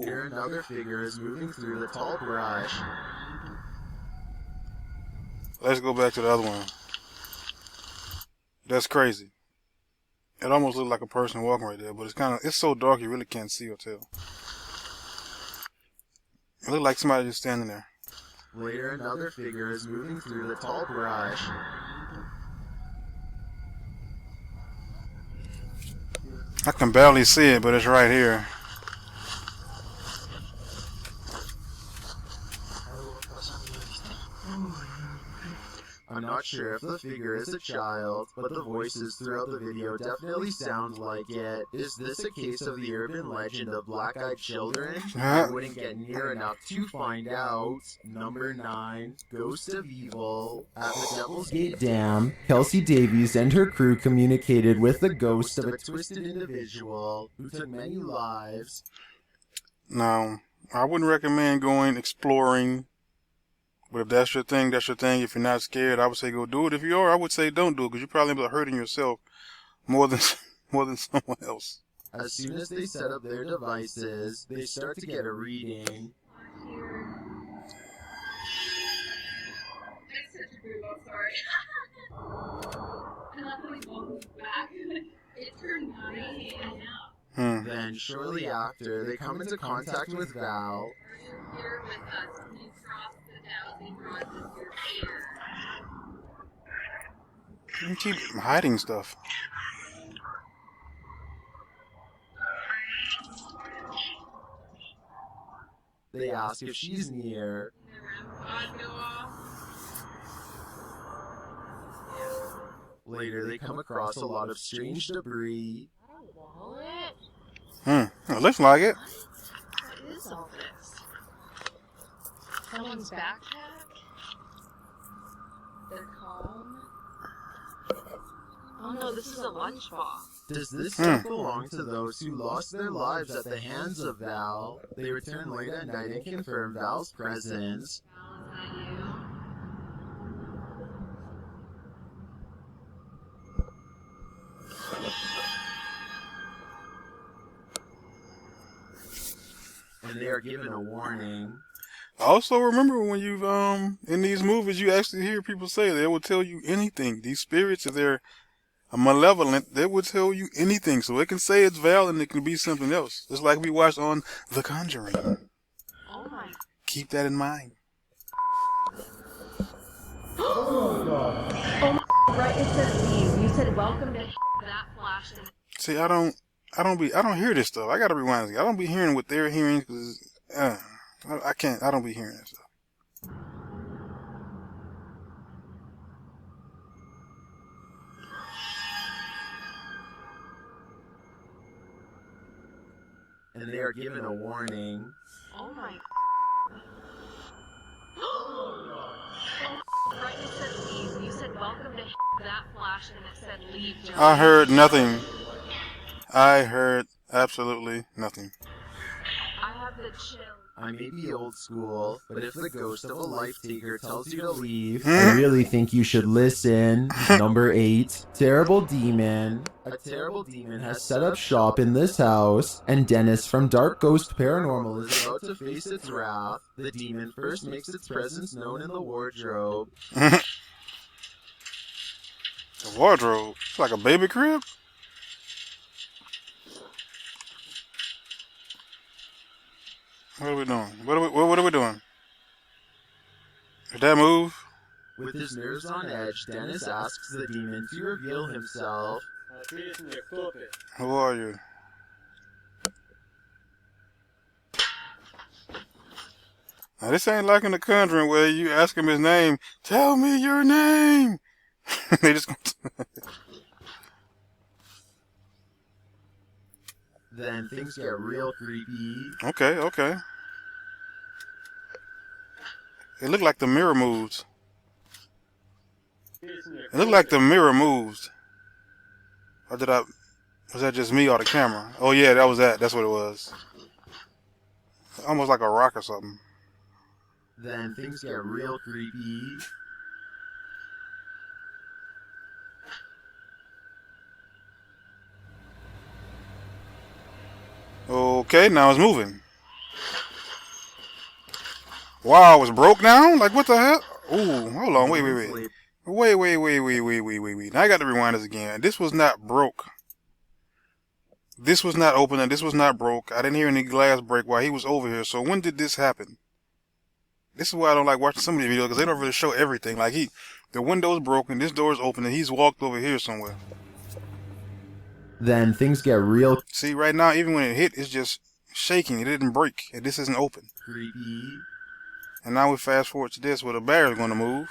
Here another figure is moving through the tall brush. Let's go back to the other one. That's crazy. It almost looked like a person walking right there, but it's so dark you really can't see or tell. It looked like somebody just standing there. Later, another figure is moving through the tall brush. I can barely see it, but it's right here. I'm not sure if the figure is a child, but the voices throughout the video definitely sound like it. Is this a case of the urban legend of black-eyed children? I wouldn't get near enough to find out. Number 9, Ghost of Evil. At the Devil's Gate Dam, Kelsey Davies and her crew communicated with the ghost of a twisted individual who took many lives. Now, I wouldn't recommend going exploring. But if that's your thing, that's your thing. If you're not scared, I would say go do it. If you are, I would say don't do it, because you probably end up hurting yourself more than someone else. As soon as they set up their devices, they start to get a reading. It's such a boob, I'm sorry. I love how he walks back. It turned 9 a.m. Then, shortly after, they come into contact with Val. Here with us, you cross the 1,000 crosses your fear. You keep hiding stuff. They ask if she's near. Later, they come across a lot of strange debris. Wallet? It looks like it. What is all this? Someone's backpack? Their comb? Oh no, this is a lunchbox. Does this stuff belong to those who lost their lives at the hands of Val? They return late at night and confirm Val's presence. Val, is that you? And they are given a warning. Also, remember when you've, in these movies, you actually hear people say they will tell you anything. These spirits, if they're malevolent, they will tell you anything. So it can say it's Val and it can be something else. Just like we watched on The Conjuring. Oh my. Keep that in mind. Oh my, right, it said leave. You said welcome to that flash. See, I don't hear this stuff. I gotta rewind. I don't be hearing what they're hearing because, I don't be hearing that stuff. And they are given a warning. Oh my. Right, it said leave. You said welcome to that flash and it said leave. I heard nothing. I heard absolutely nothing. I have the chill. I may be old school, but if the ghost of a life taker tells you to leave, I really think you should listen. Number 8, Terrible Demon. A terrible demon has set up shop in this house, and Dennis from Dark Ghost Paranormal is about to face its wrath. The demon first makes its presence known in the wardrobe. The wardrobe? It's like a baby crib? What are we doing? What are we doing? Did that move? With his nerves on edge, Dennis asks the demon to reveal himself. Who are you? Now this ain't like in The Conjuring where you ask him his name. Tell me your name! They just Then things get real creepy. Okay. It looked like the mirror moves. It looked like the mirror moves. Or was that just me or the camera? Oh yeah, that was that. That's what it was. Almost like a rock or something. Then things get real creepy. Okay, now it's moving. Wow, it's broke now? Like what the hell? Ooh, hold on, wait. Wait. Now I got to rewind this again. This was not broke. This was not open and this was not broke. I didn't hear any glass break while he was over here. So when did this happen? This is why I don't like watching some of these videos, because they don't really show everything. Like the window's broken, this door is open, and he's walked over here somewhere. Then things get real. See, right now, even when it hit, it's just shaking. It didn't break. This isn't open. Creepy. And now we fast forward to this where the barrier's going to move.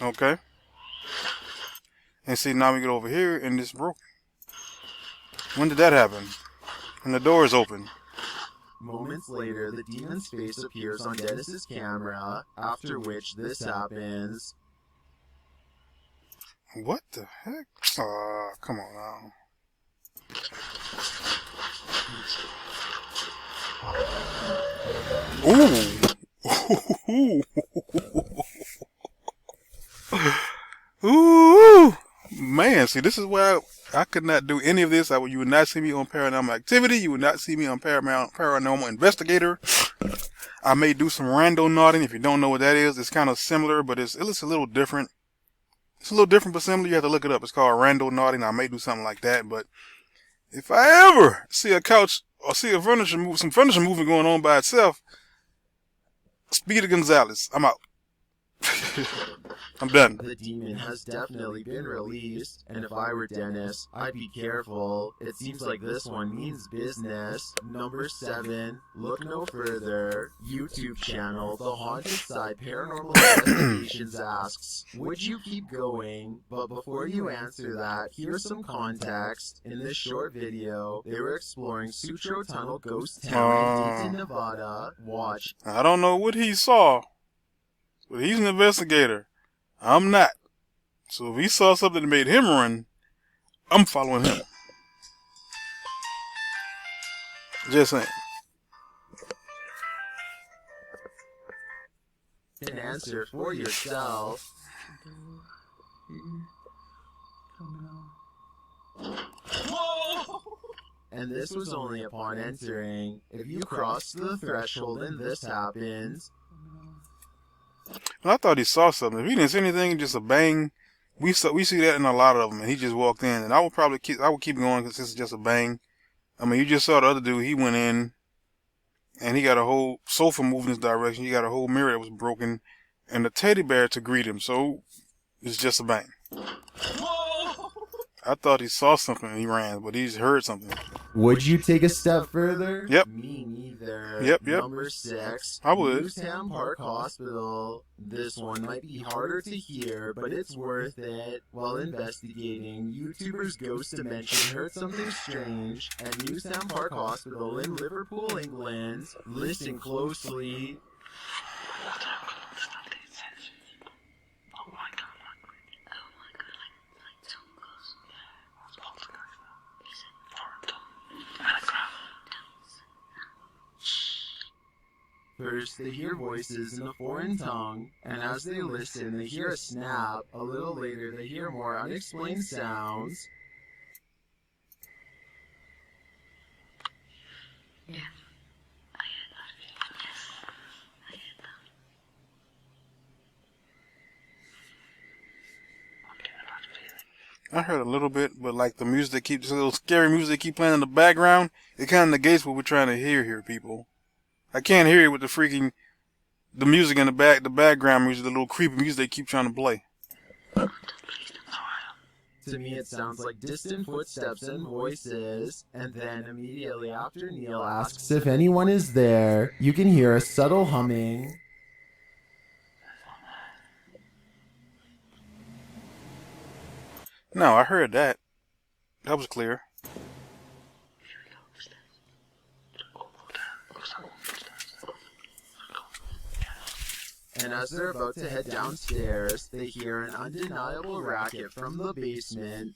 Okay. And see, now we get over here and it's broken. When did that happen? And the door is open. Moments later, the demon's face appears on Dennis's camera, after which this happens. What the heck? Aw, come on now. Ooh. Ooh. Man, see, this is where I could not do any of this. You would not see me on Paranormal Activity. You would not see me on Paranormal Investigator. I may do some rando nodding. If you don't know what that is, it's kind of similar, but it's a little different. It's a little different but similar. You have to look it up. It's called rando nodding. I may do something like that, but if I ever see a couch or see some furniture moving going on by itself, Speedy Gonzalez, I'm out. I'm done. The demon has definitely been released, and if I were Dennis, I'd be careful. It seems like this one means business. Number 7, look no further. YouTube channel, The Haunted Side Paranormal Investigations asks, would you keep going? But before you answer that, here's some context. In this short video, they were exploring Sutro Tunnel Ghost Town in Dayton, Nevada. Watch. I don't know what he saw, but he's an investigator. I'm not. So if he saw something that made him run, I'm following him. Just saying. An answer for yourself. And this was only upon entering. If you cross the threshold and this happens. Well, I thought he saw something. If he didn't see anything, just a bang. We see that in a lot of them, and he just walked in. And I would keep going because this is just a bang. I mean, you just saw the other dude. He went in, and he got a whole sofa moving in his direction. He got a whole mirror that was broken, and a teddy bear to greet him. So it's just a bang. I thought he saw something and he ran, but he's heard something. Would you take a step further? Yep. Me neither. Yep. Number 6. I would. Newtown Park Hospital. This one might be harder to hear, but it's worth it. While investigating, YouTubers Ghost Dimension heard something strange at Newtown Park Hospital in Liverpool, England. Listen closely. First, they hear voices in a foreign tongue, and as they listen, they hear a snap. A little later, they hear more unexplained sounds. Yeah. I heard a little bit, but like the music that keeps, this little scary music that keep playing in the background, it kind of negates what we're trying to hear here, people. I can't hear it with the music in the background music, the little creepy music they keep trying to play. To me, it sounds like distant footsteps and voices, and then immediately after Neil asks if anyone is there, you can hear a subtle humming. No, I heard that. That was clear. And as they're about to head downstairs, they hear an undeniable racket from the basement.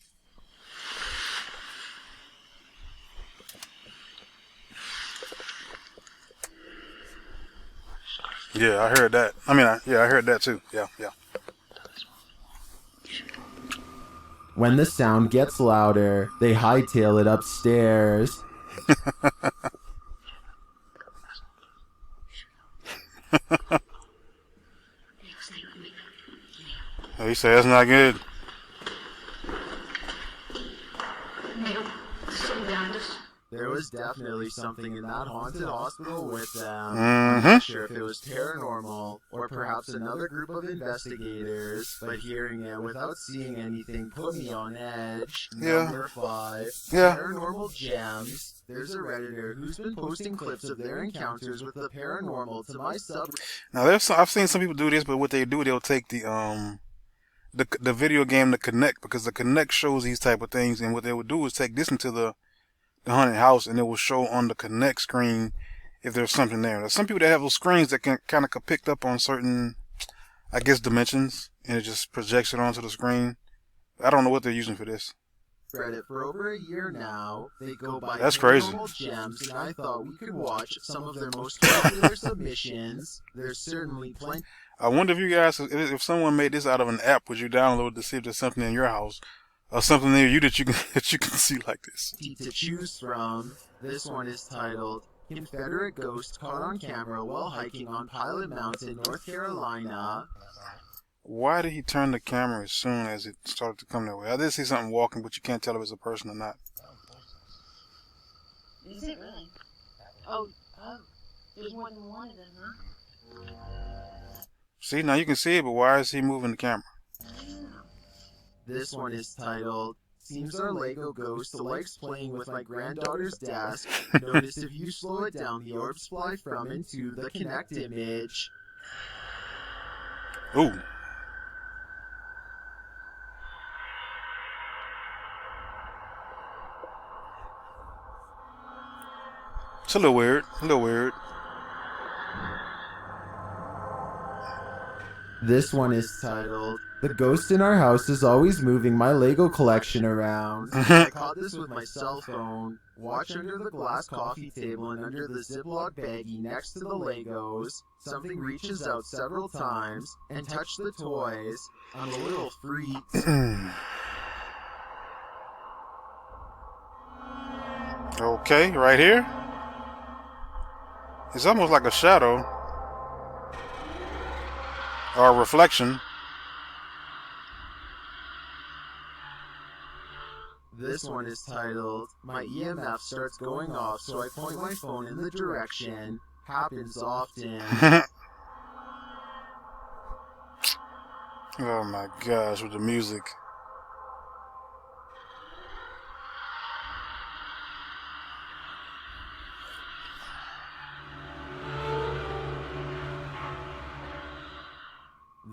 Yeah, I heard that. I heard that too. Yeah. When the sound gets louder, they hightail it upstairs. He said that's not good. There was definitely something in that haunted hospital with them. I'm not sure if it was paranormal or perhaps another group of investigators, but hearing it without seeing anything put me on edge. Yeah. Number 5. Yeah. Paranormal gems. There's a Redditor who's been posting clips of their encounters with the paranormal to my sub. Now I've seen some people do this, but what they do, they'll take the video game, the Connect, because the Connect shows these type of things, and what they would do is take this into the haunted house, and it will show on the Connect screen if there's something there. There's some people that have those screens that can kind of pick up on certain, I guess, dimensions, and it just projects it onto the screen. I don't know what they're using for this. Reddit for over a year now. They go by That's crazy. Paranormal Gems, and I thought we could watch some of their most popular submissions. There's certainly plenty. I wonder if you guys, if someone made this out of an app, would you download to see if there's something in your house or something near you that you can see like this? To choose from. This one is titled Confederate Ghost Caught on Camera While Hiking on Pilot Mountain, North Carolina. Why did he turn the camera as soon as it started to come that way? I did see something walking, but you can't tell if it's a person or not. Is it really? Oh, there's more than one of them, huh? See, now you can see it, but why is he moving the camera? This one is titled Seems Our Lego Ghost Likes Playing With My Granddaughter's Desk. Notice if you slow it down, the orbs fly from and to the Connect image. Ooh. It's a little weird. This one is titled The Ghost in Our House is Always Moving My Lego Collection Around. I caught this with my cell phone. Watch under the glass coffee table and under the Ziploc baggie next to the Legos. Something reaches out several times and touch the toys. I'm a little freaked. Okay, right here. It's almost like a shadow. Or a reflection. This one is titled, My EMF Starts Going Off, so I point my phone in the direction. Happens often. Oh my gosh, with the music.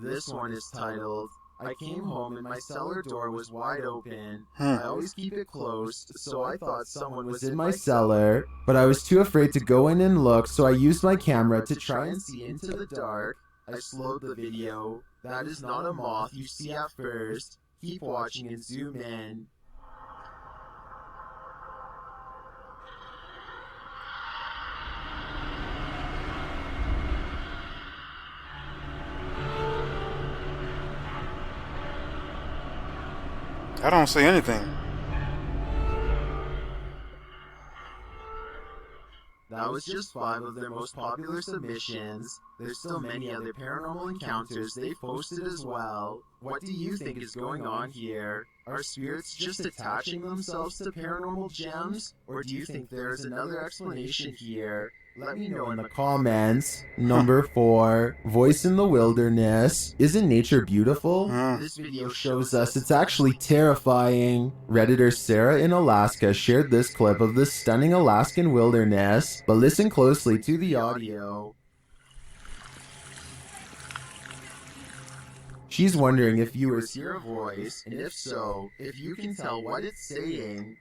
This one is titled, I came home and my cellar door was wide open. I always keep it closed, so I thought someone was in my cellar, but I was too afraid to go in and look, so I used my camera to try and see into the dark. I slowed the video. That is not a moth you see at first. Keep watching and zoom in. I don't see anything. That was just 5 of their most popular submissions. There's still many other paranormal encounters they've posted as well. What do you think is going on here? Are spirits just attaching themselves to paranormal gems? Or do you think there's another explanation here? Let me know in the comments. Number 4, Voice in the Wilderness. Isn't nature beautiful? This video shows us it's actually terrifying. Redditor Sarah in Alaska shared this clip of the stunning Alaskan wilderness, but listen closely to the audio. She's wondering if viewers hear a voice, and if so, if you can tell what it's saying.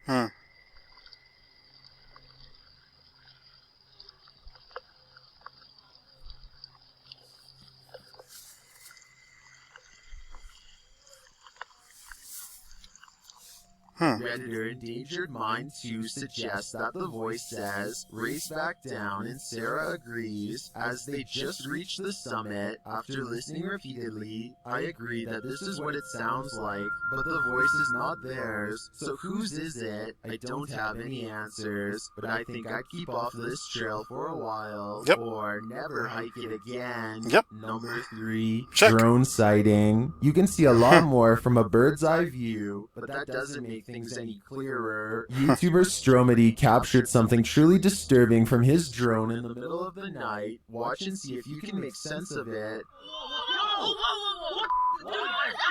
Redditor Endangered Mind 2 suggests that the voice says, race back down, and Sarah agrees. As they just reached the summit, after listening repeatedly, I agree that this is what it sounds like, but the voice is not theirs. So whose is it? I don't have any answers, but I think I'd keep off this trail for a while, or never hike it again. Number 3, drone sighting. You can see a lot more from a bird's eye view, but that doesn't make things any clearer. YouTuber Stromedy captured something truly disturbing from his drone in the middle of the night. Watch and see if you can make sense of it.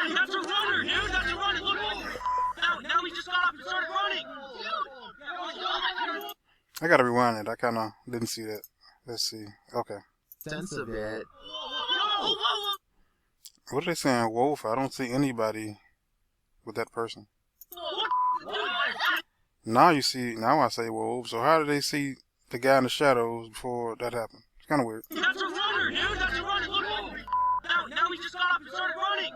That's a runner, dude! That's a runner! Look! Now we just got up and started running! I gotta rewind it. I kinda didn't see that. Let's see. Okay. Sense of it. What are they saying? Wolf? I don't see anybody with that person. Now you see, now I say wolf. So how did they see the guy in the shadows before that happened? It's kind of weird. That's a runner, dude! That's a runner! Look! Now we just got up and started running!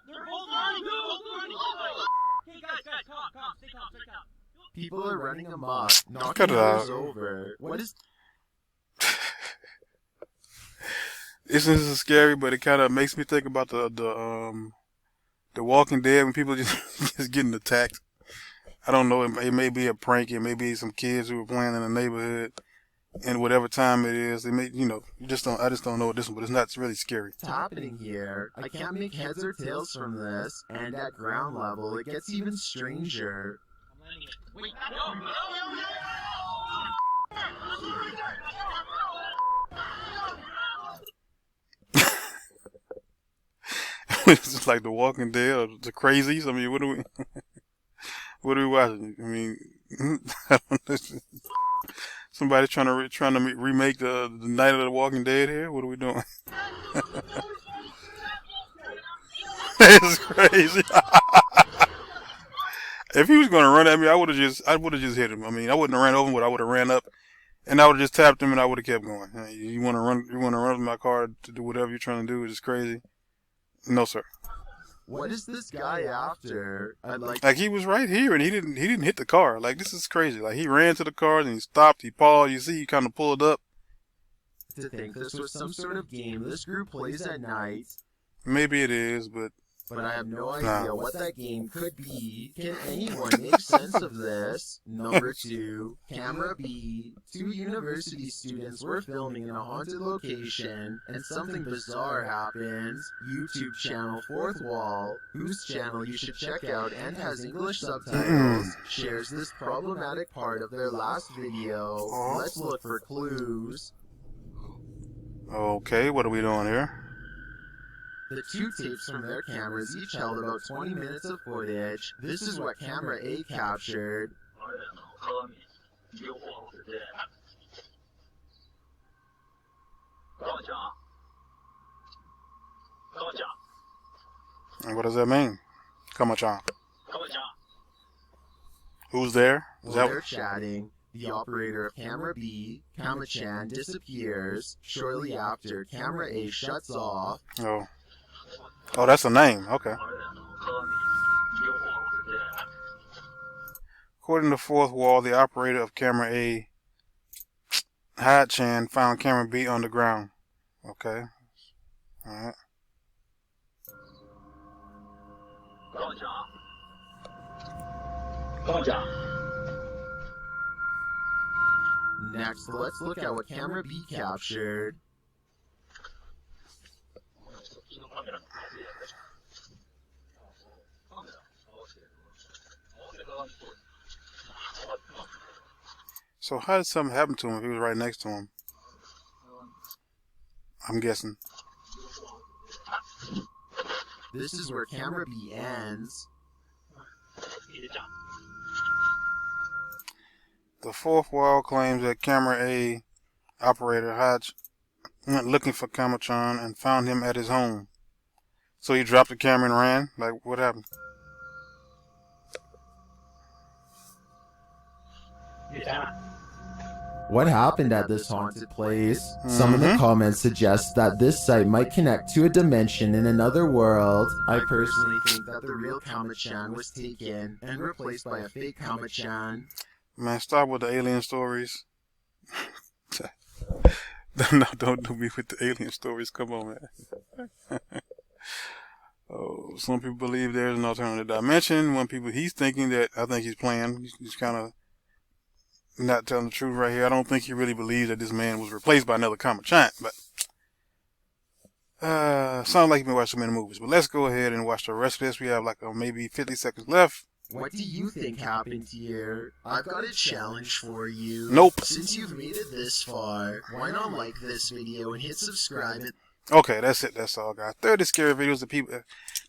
They're both running! Hey guys, calm, stay calm. People are running amok, Look knocking at doors that. over. What is... This is scary, but it kind of makes me think about the Walking Dead when people just getting attacked. I don't know. It may be a prank. It may be some kids who were playing in the neighborhood, and whatever time it is, they may, I just don't know this one, but it's not really scary. What's happening here? I can't make heads or tails from this, and at ground level, it gets even stranger. Wait, It's just like the Walking Dead or the Crazies. I mean, what are we watching? I mean, I don't know. Somebody trying to remake the Night of the Walking Dead here. What are we doing? It's crazy. If he was gonna run at me, I would have just hit him. I mean, I wouldn't have ran over him, but I would have ran up, and I would have just tapped him, and I would have kept going. You want to run with my car to do whatever you're trying to do? It's crazy. No, sir. What is this guy after? Like he was right here, and he didn't hit the car. Like, this is crazy. Like, he ran to the car, and he stopped. He paused. You see, he kind of pulled up. To think this was some sort of game this group plays at night. Maybe it is, but I have no idea what that game could be. Can anyone make sense of this? Number 2, Camera B. 2 university students were filming in a haunted location, and something bizarre happened. YouTube channel Fourth Wall, whose channel you should check out and has English subtitles, shares this problematic part of their last video. Let's look for clues. Okay, what are we doing here? The 2 tapes from their cameras each held about 20 minutes of footage. This is what Camera A captured. And what does that mean? Kama-chan. Who's there? While they're chatting, the operator of Camera B, Kama-chan, disappears. Shortly after, Camera A shuts off. Oh, that's a name. Okay. According to Fourth Wall, the operator of Camera A, Ha-chan, found Camera B on the ground. Okay. Alright. Next, let's look at what camera B captured. So how did something happen to him if he was right next to him? I'm guessing. This is where camera B ends. The fourth wall claims that camera A operator Hodge went looking for Kamachan and found him at his home. So he dropped the camera and ran? Like, what happened? What happened at this haunted place? Some in the comments suggest that this site might connect to a dimension in another world. I personally think that the real Kamachan was taken and replaced by a fake Kamachan. Man, stop with the alien stories. No, don't do me with the alien stories. Come on, man. Oh, some people believe there's an alternative dimension. One people, he's thinking that, I think he's playing. He's kind of not telling the truth right here. I don't think he really believes that this man was replaced by another Kamachan, but sounds like you've been watching many movies. But let's go ahead and watch the rest of this. We have like maybe 50 seconds left. What do you think happened here? I've got a challenge for you. Nope. Since you've made it this far, why not like this video and hit subscribe? Okay, that's it. That's all, guys. 30 scary videos that people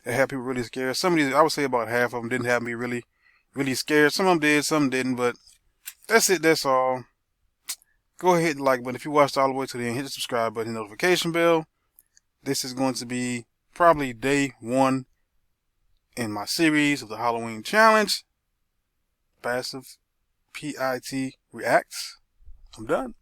that have people really scared. Some of these, I would say about half of them didn't have me really scared. Some of them did, some didn't, but that's it. That's all. Go ahead and like button. If you watched all the way to the end, hit the subscribe button, notification bell. This is going to be probably day 1 in my series of the Halloween challenge. Passive PIT reacts. I'm done.